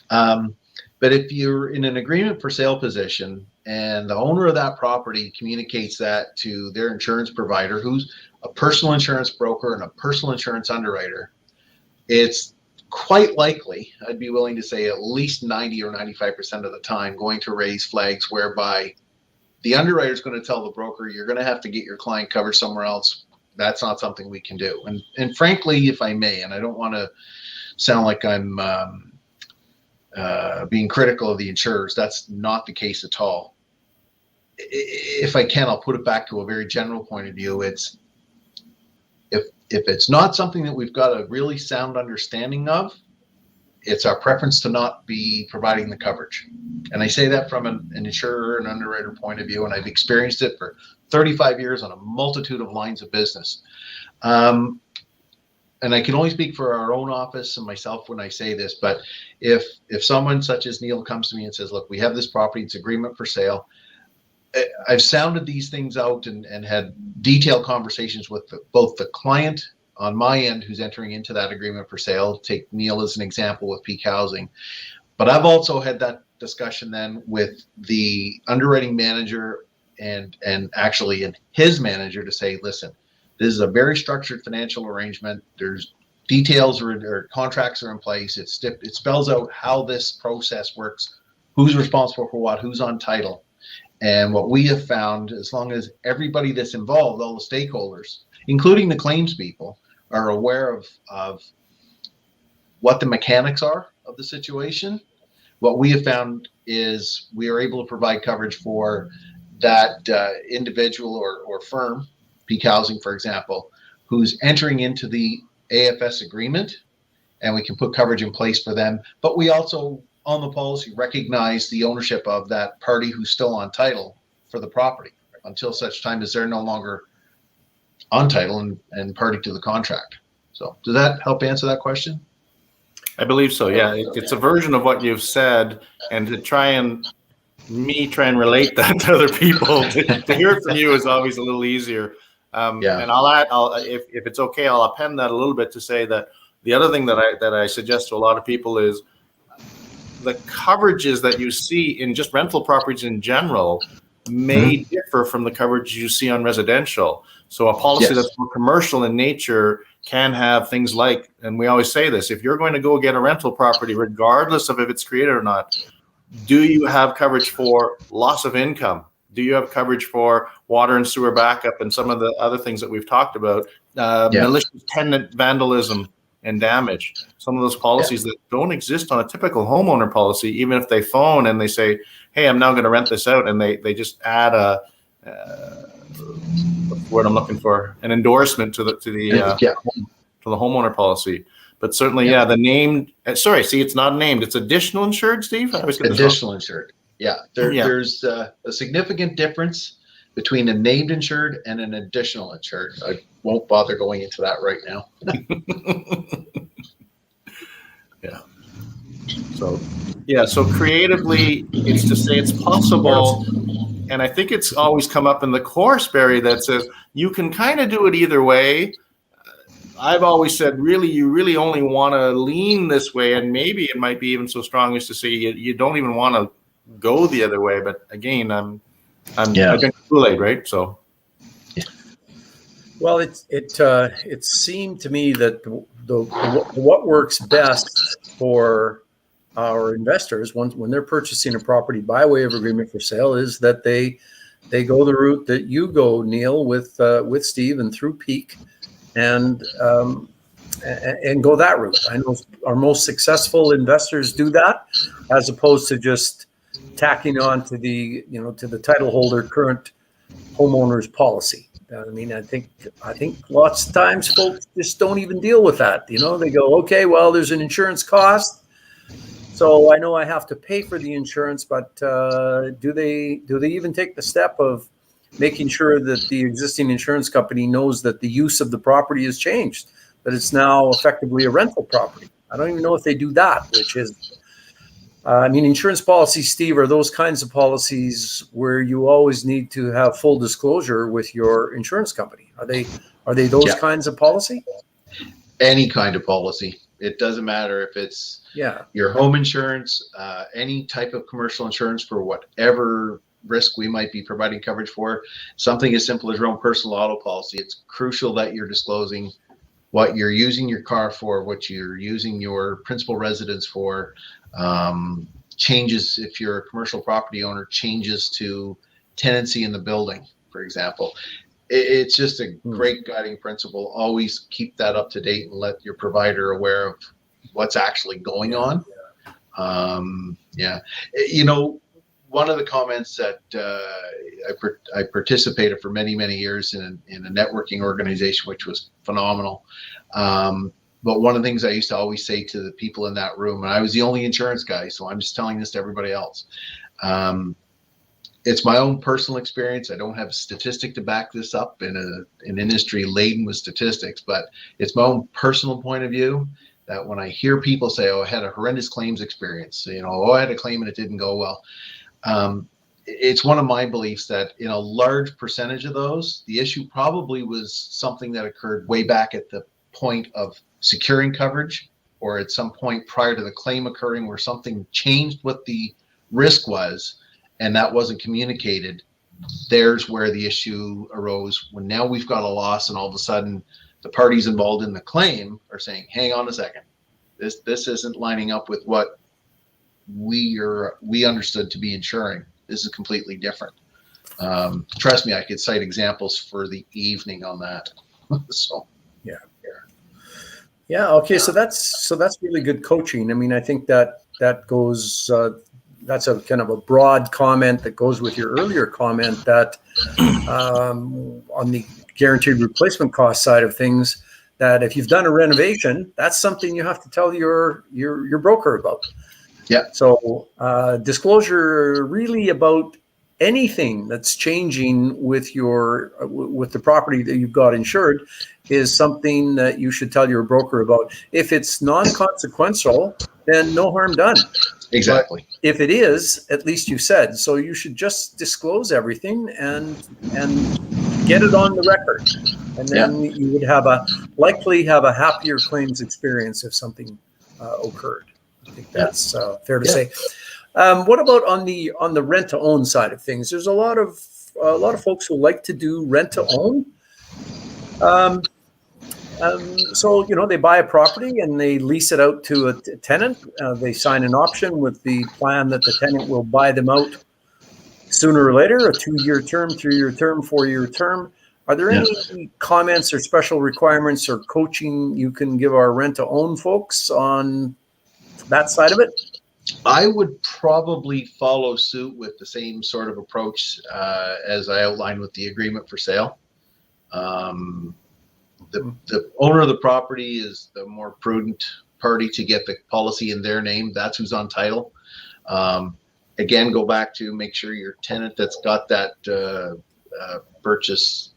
them. But if you're in an agreement for sale position and the owner of that property communicates that to their insurance provider, who's a personal insurance broker and a personal insurance underwriter, it's quite likely, I'd be willing to say at least 90 or 95% of the time, going to raise flags whereby the underwriter is going to tell the broker, you're going to have to get your client covered somewhere else. That's not something we can do. And frankly, if I may, and I don't want to sound like I'm being critical of the insurers, that's not the case at all. if I can, I'll put it back to a very general point of view. It's if it's not something that we've got a really sound understanding of, it's our preference to not be providing the coverage. And I say that from an insurer and underwriter point of view, and I've experienced it for 35 years on a multitude of lines of business. And I can only speak for our own office and myself when I say this, but if someone such as Neil comes to me and says, look, we have this property, it's agreement for sale. I've sounded these things out and had detailed conversations with both the client on my end who's entering into that agreement for sale. Take Neil as an example with Peak Housing. But I've also had that discussion then with the underwriting manager and actually his manager to say, listen, this is a very structured financial arrangement. There's details or contracts are in place. It spells out how this process works, who's responsible for what, who's on title. And what we have found, as long as everybody that's involved, all the stakeholders, including the claims people, are aware of what the mechanics are of the situation, what we have found is we are able to provide coverage for that individual or firm, Peak Housing, for example, who's entering into the AFS agreement, and we can put coverage in place for them. But we also, on the policy, recognize the ownership of that party who's still on title for the property until such time as they're no longer on title and party to the contract. So does that help answer that question? I believe so. Yeah, it's a version of what you've said, and to try and relate that to other people. To hear it from you is always a little easier. And I'll add, if it's okay, I'll append that a little bit to say that the other thing that I suggest to a lot of people is the coverages that you see in just rental properties in general may differ from the coverage you see on residential. So a policy that's more commercial in nature can have things like, and we always say this, if you're going to go get a rental property, regardless of if it's created or not, do you have coverage for loss of income? Do you have coverage for water and sewer backup and some of the other things that we've talked about? Malicious tenant vandalism and damage. Some of those policies that don't exist on a typical homeowner policy, even if they phone and they say, hey, I'm now going to rent this out, and they just add what's the word I'm looking for? An endorsement to the homeowner policy. But certainly, the named, it's not named, it's additional insured, Steve? I always get this wrong. Additional insured. Yeah. There's a significant difference between a named insured and an additional insured. I won't bother going into that right now. So creatively, it's to say it's possible. And I think it's always come up in the course, Barry, that says you can kind of do it either way. I've always said, you really only want to lean this way, and maybe it might be even so strong as to say you don't even want to go the other way. But again, I drink Kool-Aid, right? So, well, it seemed to me that what works best for our investors when they're purchasing a property by way of agreement for sale is that they go the route that you go, Neil, with Steve and through Peak, and go that route. I know our most successful investors do that, as opposed to just tacking on to the title holder current homeowner's policy. I mean, I think lots of times folks just don't even deal with that. They go, okay, well, there's an insurance cost, so I know I have to pay for the insurance, but do they even take the step of making sure that the existing insurance company knows that the use of the property has changed, that it's now effectively a rental property? I don't even know if they do that, which is, insurance policies, Steve, are those kinds of policies where you always need to have full disclosure with your insurance company. Are they those kinds of policy? Any kind of policy. It doesn't matter if it's your home insurance, any type of commercial insurance for whatever risk we might be providing coverage for. Something as simple as your own personal auto policy. It's crucial that you're disclosing what you're using your car for, what you're using your principal residence for, changes if you're a commercial property owner, changes to tenancy in the building, for example. It's just a great guiding principle. Always keep that up to date and let your provider aware of what's actually going on. one of the comments that I participated for many, many years in a networking organization, which was phenomenal. But one of the things I used to always say to the people in that room, and I was the only insurance guy, so I'm just telling this to everybody else. It's my own personal experience. I don't have a statistic to back this up in an industry laden with statistics, but it's my own personal point of view that when I hear people say, oh, I had a horrendous claims experience, I had a claim and it didn't go well. It's one of my beliefs that in a large percentage of those, the issue probably was something that occurred way back at the point of securing coverage, or at some point prior to the claim occurring where something changed what the risk was, and that wasn't communicated. There's where the issue arose, when now we've got a loss and all of a sudden the parties involved in the claim are saying, hang on a second, this isn't lining up with what we understood to be insuring. This is completely different. Trust me, I could cite examples for the evening on that. So yeah. Okay. So that's really good coaching. I mean, I think that goes. That's a kind of a broad comment that goes with your earlier comment that on the guaranteed replacement cost side of things, that if you've done a renovation, that's something you have to tell your broker about. Yeah. So disclosure really about anything that's changing with the property that you've got insured is something that you should tell your broker about. If it's non-consequential, then no harm done. Exactly. But if it is, at least you said. So you should just disclose everything and get it on the record. And then you would likely have a happier claims experience if something occurred. I think that's fair to say. What about on the rent to own side of things? There's a lot of folks who like to do rent to own. So they buy a property and they lease it out to a tenant. They sign an option with the plan that the tenant will buy them out sooner or later, a 2-year term, 3-year term, 4-year term. Are there any comments or special requirements or coaching you can give our rent to own folks on that side of it? I would probably follow suit with the same sort of approach as I outlined with the agreement for sale. The owner of the property is the more prudent party to get the policy in their name. That's who's on title. Again, go back to make sure your tenant that's got that purchase,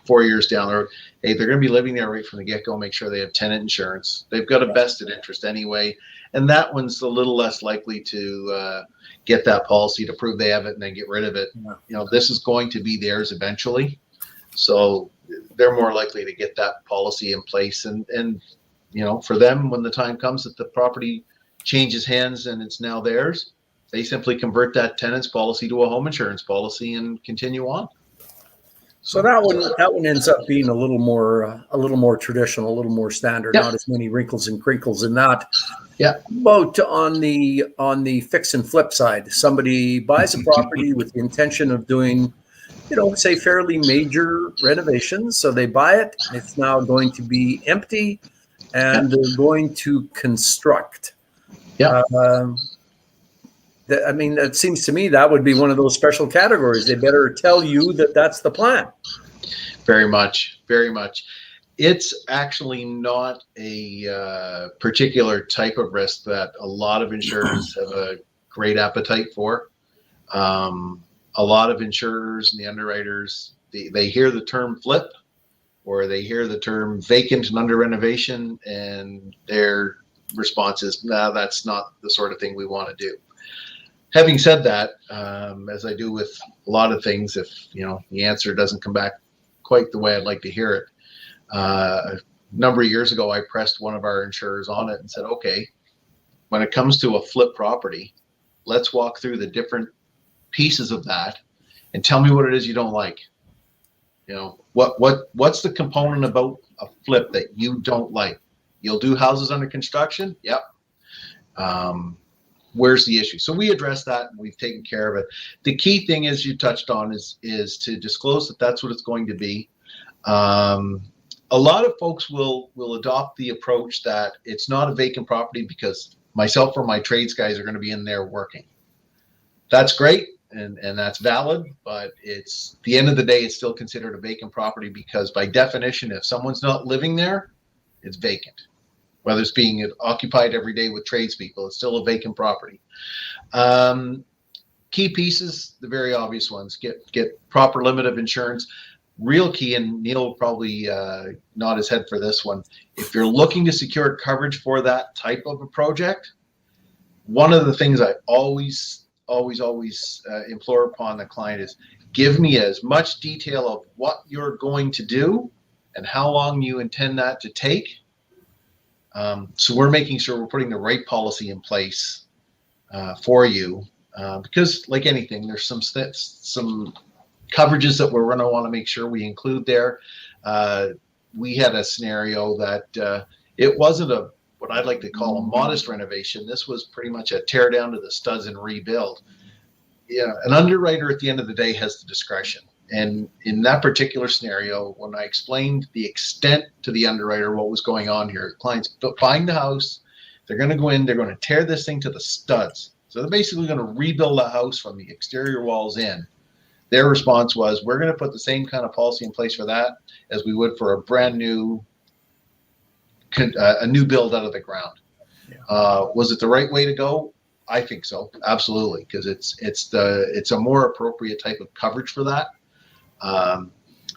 4 years down the road, hey, they're going to be living there right from the get-go. Make sure they have tenant insurance. They've got a vested interest anyway, and that one's a little less likely to get that policy to prove they have it and then get rid of it. This is going to be theirs eventually, so they're more likely to get that policy in place. And for them, when the time comes that the property changes hands and it's now theirs, they simply convert that tenant's policy to a home insurance policy and continue on. So that one ends up being a little more traditional, a little more standard, not as many wrinkles and crinkles in that. Yeah. But on the fix and flip side, somebody buys a property with the intention of doing, say fairly major renovations. So they buy it, it's now going to be empty, and they're going to construct. Yeah. It seems to me that would be one of those special categories. They better tell you that that's the plan. Very much, very much. It's actually not a particular type of risk that a lot of insurers have a great appetite for. A lot of insurers and the underwriters, they hear the term flip, or they hear the term vacant and under renovation, and their response is, no, that's not the sort of thing we want to do. Having said that, as I do with a lot of things, if the answer doesn't come back quite the way I'd like to hear it, a number of years ago, I pressed one of our insurers on it and said, okay, when it comes to a flip property, let's walk through the different pieces of that and tell me what it is you don't like. What's the component about a flip that you don't like? You'll do houses under construction? Yep. Where's the issue? So we addressed that and we've taken care of it. The key thing, as you touched on, is to disclose that that's what it's going to be. A lot of folks will adopt the approach that it's not a vacant property because myself or my trades guys are going to be in there working. that's great. And that's valid, but it's the end of the day, it's still considered a vacant property because by definition, if someone's not living there, it's vacant. Whether it's being occupied every day with tradespeople, it's still a vacant property. Key pieces, the very obvious ones, get proper limit of insurance. Real key, and Neil will probably nod his head for this one. If you're looking to secure coverage for that type of a project, one of the things I always implore upon the client is give me as much detail of what you're going to do and how long you intend that to take. So we're making sure we're putting the right policy in place for you, because like anything, there's some coverages that we're going to want to make sure we include there. We had a scenario that it wasn't what I'd like to call a modest renovation. This was pretty much a tear down to the studs and rebuild. Yeah, an underwriter at the end of the day has the discretion. And in that particular scenario, when I explained the extent to the underwriter what was going on here, clients buying the house, they're going to go in, they're going to tear this thing to the studs. So they're basically going to rebuild the house from the exterior walls in. Their response was, we're going to put the same kind of policy in place for that as we would for a brand new a new build out of the ground. Yeah. Was it the right way to go? I think so, absolutely, because it's a more appropriate type of coverage for that.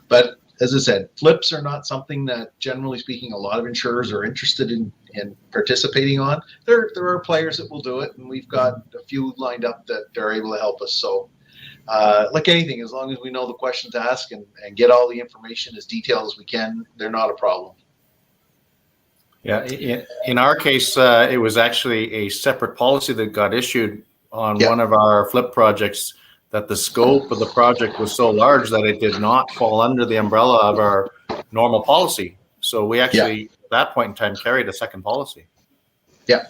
But as I said, flips are not something that, generally speaking, a lot of insurers are interested in participating on. There are players that will do it, and we've got a few lined up that are able to help us. So, like anything, as long as we know the question to ask and get all the information as detailed as we can, they're not a problem. Yeah, in our case, it was actually a separate policy that got issued on one of our flip projects, that the scope of the project was so large that it did not fall under the umbrella of our normal policy. So we actually, at that point in time, carried a second policy. Yeah,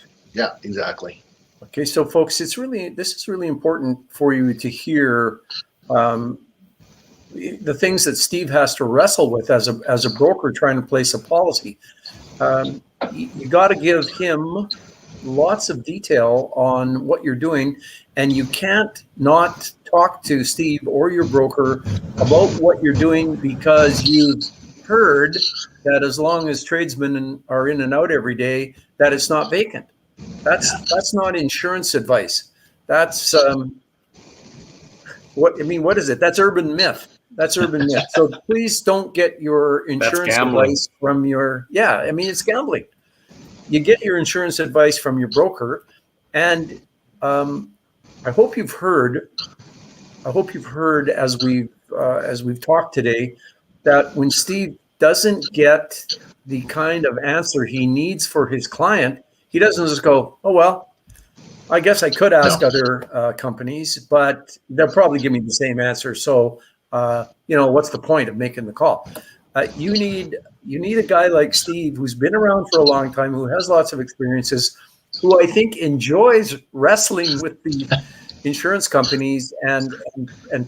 exactly. Okay, so folks, this is really important for you to hear the things that Steve has to wrestle with as a broker trying to place a policy. You got to give him lots of detail on what you're doing, and you can't not talk to Steve or your broker about what you're doing because you've heard that as long as tradesmen are in and out every day, that it's not vacant. That's not insurance advice. That's what is it? That's urban myth. So please don't get your insurance advice from it's gambling. You get your insurance advice from your broker, and I hope you've heard as we've talked today that when Steve doesn't get the kind of answer he needs for his client, he doesn't just go, "Oh well, I guess I could ask other companies, but they'll probably give me the same answer. So, what's the point of making the call?" You need a guy like Steve who's been around for a long time, who has lots of experiences, who I think enjoys wrestling with the insurance companies and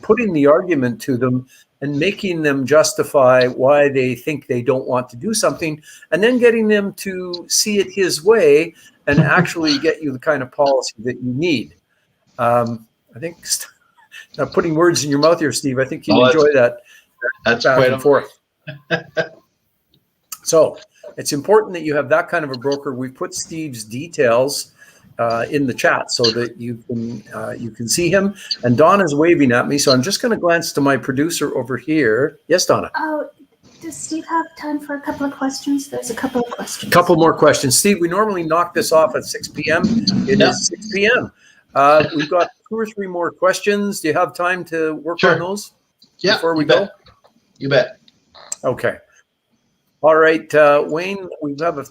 putting the argument to them and making them justify why they think they don't want to do something, and then getting them to see it his way and actually get you the kind of policy that you need. I think, not putting words in your mouth here, Steve, I think you enjoy that. That's back quite and forth. So it's important that you have that kind of a broker. We've put Steve's details in the chat so that you can see him. And Donna's waving at me, so I'm just going to glance to my producer over here. Yes, Donna. Oh, does Steve have time for a couple of questions? There's a couple of questions. A couple more questions. Steve, we normally knock this off at 6 p.m. It is 6 p.m. We've got 2 or 3 more questions. Do you have time to work on those before we go? You bet. Okay. All right, Wayne, we have a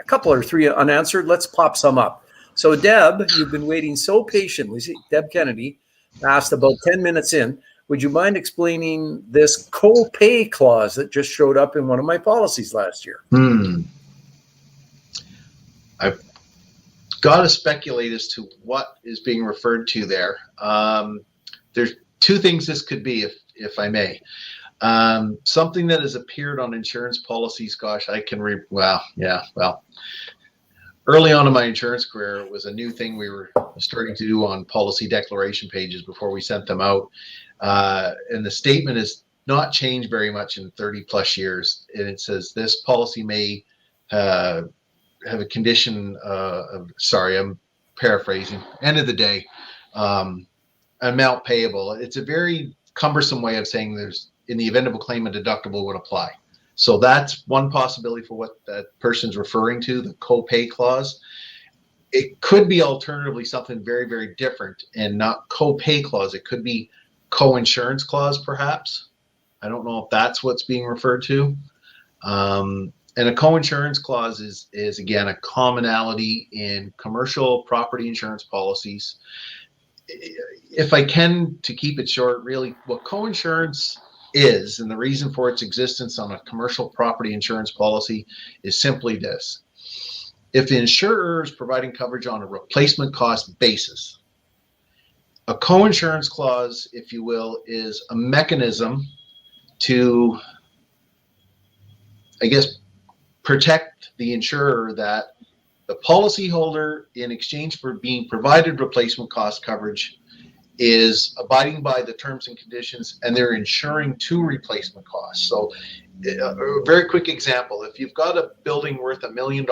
couple or 3 unanswered. Let's pop some up. So Deb, you've been waiting so patiently. Deb Kennedy asked about 10 minutes in, would you mind explaining this co-pay clause that just showed up in one of my policies last year? I've got to speculate as to what is being referred to there. There's 2 things this could be, if I may. Something that has appeared on insurance policies. Gosh, I can read. Well, early on in my insurance career, it was a new thing we were starting to do on policy declaration pages before we sent them out. And the statement has not changed very much in 30 plus years. And it says this policy may have a condition of, sorry, I'm paraphrasing, end of the day, amount payable. It's a very cumbersome way of saying there's, in the event of a claim, a deductible would apply. So that's one possibility for what that person's referring to, the co-pay clause. It could be alternatively something very, very different and not co-pay clause. It could be co-insurance clause, perhaps. I don't know if that's what's being referred to. And a co-insurance clause is again, a commonality in commercial property insurance policies. If I can, to keep it short, really what co-insurance is, and the reason for its existence on a commercial property insurance policy is simply this. If the insurer is providing coverage on a replacement cost basis, a co-insurance clause, if you will, is a mechanism to, I guess, protect the insurer that the policyholder, in exchange for being provided replacement cost coverage, is abiding by the terms and conditions, and they're insuring to replacement costs. So a very quick example, if you've got a building worth $1 million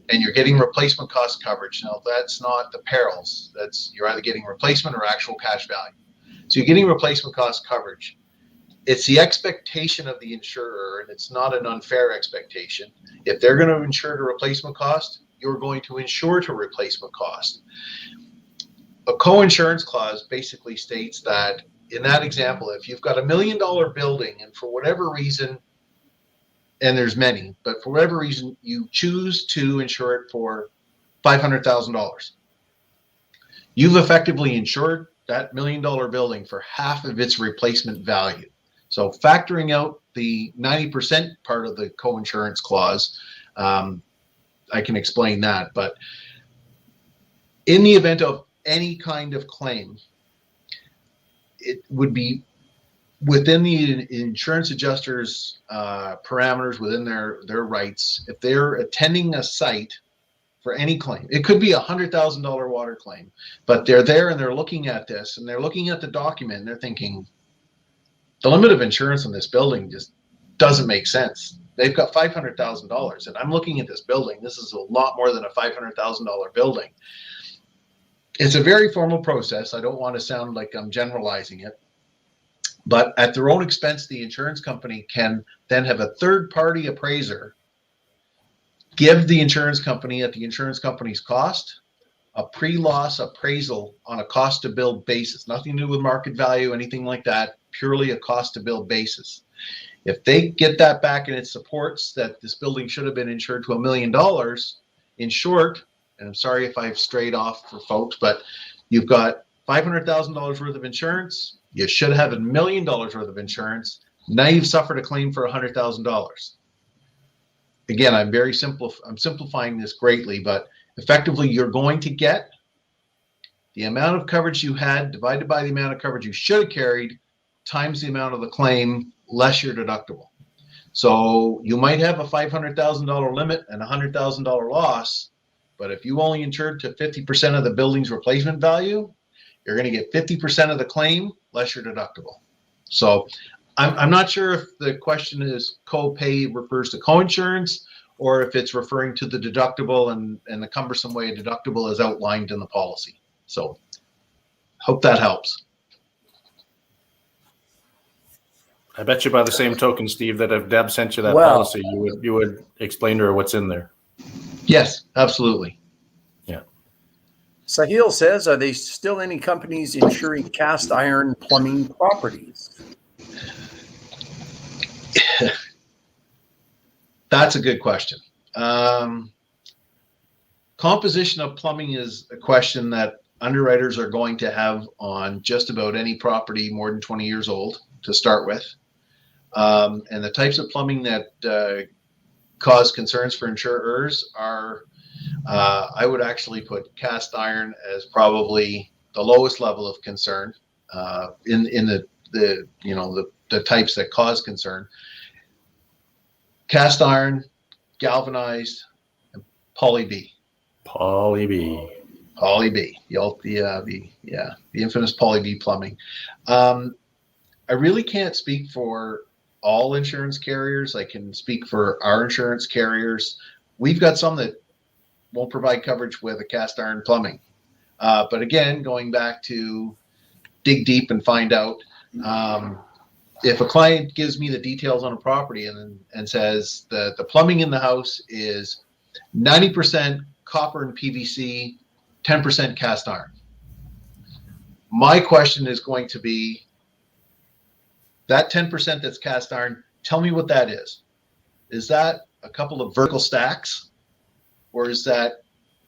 and you're getting replacement cost coverage, now that's not the perils, that's, you're either getting replacement or actual cash value. So you're getting replacement cost coverage. It's the expectation of the insurer, and it's not an unfair expectation. If they're going to insure to replacement cost, you're going to insure to replacement cost. A co-insurance clause basically states that, in that example, if you've got $1 million building and for whatever reason, and there's many, but for whatever reason, you choose to insure it for $500,000, you've effectively insured that $1 million building for half of its replacement value. So factoring out the 90% part of the co-insurance clause, I can explain that, but in the event of any kind of claim, it would be within the insurance adjuster's parameters, within their rights. If they're attending a site for any claim, it could be $100,000 water claim, but they're there and they're looking at this and they're looking at the document and they're thinking, the limit of insurance on this building just doesn't make sense. They've got $500,000 and I'm looking at this building. This is a lot more than a $500,000 building. It's a very formal process. I don't want to sound like I'm generalizing it, but at their own expense, the insurance company can then have a third-party appraiser give the insurance company, at the insurance company's cost, a pre-loss appraisal on a cost-to-build basis. Nothing to do with market value, anything like that, purely a cost-to-build basis. If they get that back and it supports that this building should have been insured to $1 million, in short, and I'm sorry if I've strayed off for folks, but you've got $500,000 worth of insurance. You should have $1 million worth of insurance. Now you've suffered a claim for $100,000. Again, I'm simplifying this greatly, but effectively you're going to get the amount of coverage you had divided by the amount of coverage you should have carried times the amount of the claim less your deductible. So you might have a $500,000 limit and a $100,000 loss, but if you only insured to 50% of the building's replacement value, you're going to get 50% of the claim less your deductible. So I'm not sure if the question is co-pay refers to co-insurance or if it's referring to the deductible and the cumbersome way a deductible is outlined in the policy. So hope that helps. I bet you by the same token, Steve, that if Deb sent you that policy, you would explain to her what's in there. Yes, absolutely. Yeah. Sahil says, are there still any companies insuring cast iron plumbing properties? That's a good question. Composition of plumbing is a question that underwriters are going to have on just about any property more than 20 years old to start with. And the types of plumbing that cause concerns for insurers are, I would actually put cast iron as probably the lowest level of concern in the types that cause concern. Cast iron, galvanized, Poly B. Poly B. Poly B. The infamous Poly B plumbing. I really can't speak for all insurance carriers. I can speak for our insurance carriers. We've got some that won't provide coverage with a cast iron plumbing. But again, going back to dig deep and find out, if a client gives me the details on a property and says that the plumbing in the house is 90% copper and PVC, 10% cast iron, my question is going to be, that 10% that's cast iron, tell me what that is. Is that a couple of vertical stacks, or is that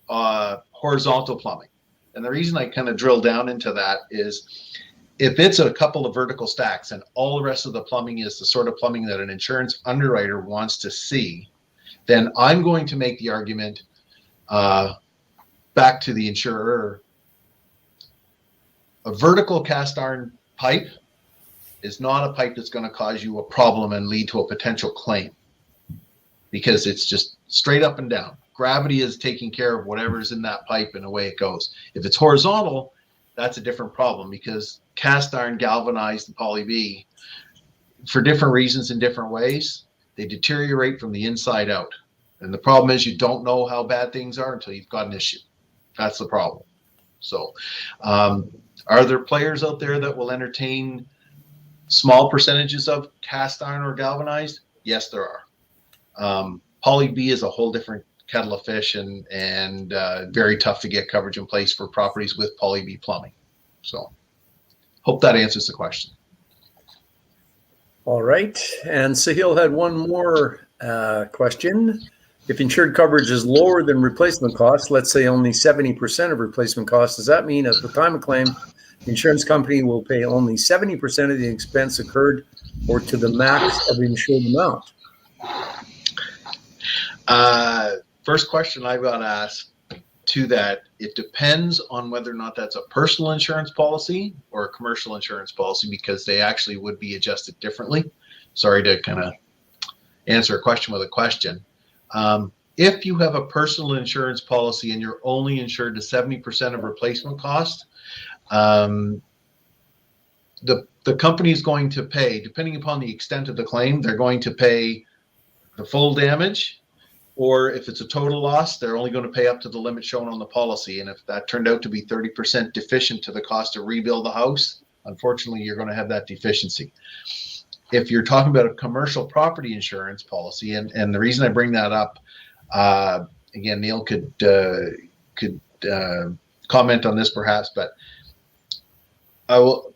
horizontal plumbing? And the reason I kind of drill down into that is, if it's a couple of vertical stacks and all the rest of the plumbing is the sort of plumbing that an insurance underwriter wants to see, then I'm going to make the argument back to the insurer. A vertical cast iron pipe is not a pipe that's going to cause you a problem and lead to a potential claim, because it's just straight up and down. Gravity is taking care of whatever's in that pipe and away it goes. If it's horizontal, that's a different problem, because cast iron, galvanized, and poly B, for different reasons in different ways, they deteriorate from the inside out. And the problem is, you don't know how bad things are until you've got an issue. That's the problem. So are there players out there that will entertain small percentages of cast iron or galvanized? Yes, there are. Poly B is a whole different kettle of fish, and very tough to get coverage in place for properties with poly B plumbing. So hope that answers the question. All right. And Sahil had one more question. If insured coverage is lower than replacement costs, let's say only 70% of replacement costs, does that mean at the time of claim, the insurance company will pay only 70% of the expense incurred, or to the max of the insured amount? First question I've got to ask to that, it depends on whether or not that's a personal insurance policy or a commercial insurance policy, because they actually would be adjusted differently. Sorry to kind of answer a question with a question. If you have a personal insurance policy and you're only insured to 70% of replacement cost, the company is going to pay, depending upon the extent of the claim, they're going to pay the full damage, or if it's a total loss, they're only going to pay up to the limit shown on the policy. And if that turned out to be 30% deficient to the cost to rebuild the house, unfortunately, you're going to have that deficiency. If you're talking about a commercial property insurance policy, and the reason I bring that up, again, Neil could comment on this perhaps, but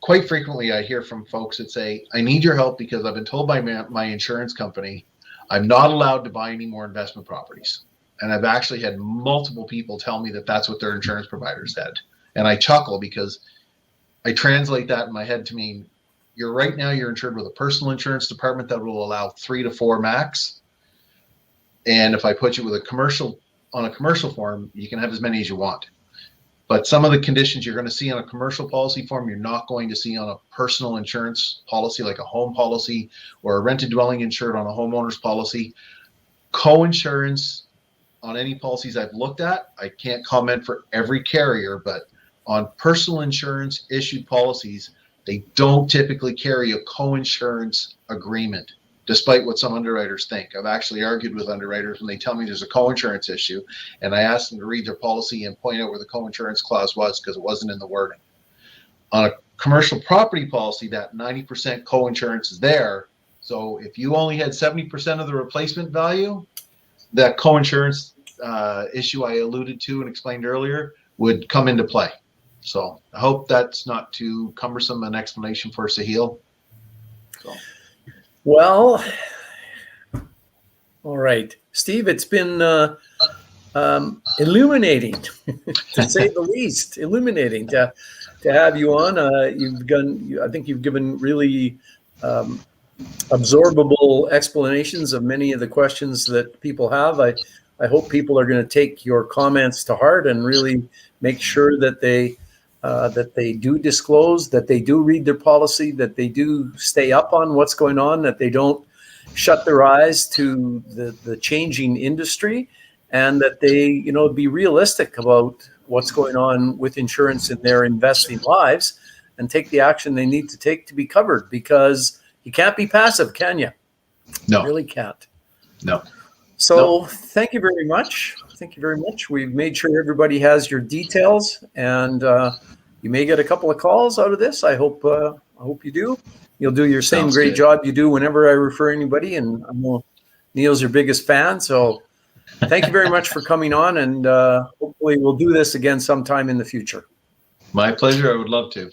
quite frequently I hear from folks that say, I need your help because I've been told by my insurance company I'm not allowed to buy any more investment properties. And I've actually had multiple people tell me that that's what their insurance provider said. And I chuckle because I translate that in my head to mean, you're right now you're insured with a personal insurance department that will allow 3 to 4 max. And if I put you with a commercial form, you can have as many as you want. But some of the conditions you're going to see on a commercial policy form, you're not going to see on a personal insurance policy, like a home policy or a rented dwelling insured on a homeowner's policy. Co-insurance on any policies I've looked at, I can't comment for every carrier, but on personal insurance issued policies, they don't typically carry a co-insurance agreement, despite what some underwriters think. I've actually argued with underwriters when they tell me there's a co-insurance issue, and I ask them to read their policy and point out where the co-insurance clause was, because it wasn't in the wording. On a commercial property policy, that 90% co-insurance is there. So if you only had 70% of the replacement value, that co-insurance issue I alluded to and explained earlier would come into play. So I hope that's not too cumbersome an explanation for Sahil. So. Well, all right, Steve, it's been illuminating, to say the least, illuminating to have you on. I think you've given really absorbable explanations of many of the questions that people have. I hope people are going to take your comments to heart and really make sure that they do disclose, that they do read their policy, that they do stay up on what's going on, that they don't shut their eyes to the changing industry, and that they, be realistic about what's going on with insurance in their investing lives and take the action they need to take to be covered, because you can't be passive, can you? No. You really can't. No. So Thank you very much. Thank you very much. We've made sure everybody has your details, and you may get a couple of calls out of this. I hope you do. You'll do your same Sounds great good. job you do whenever I refer anybody, and I know Neil's your biggest fan. So thank you very much for coming on, and hopefully we'll do this again sometime in the future. My pleasure. I would love to.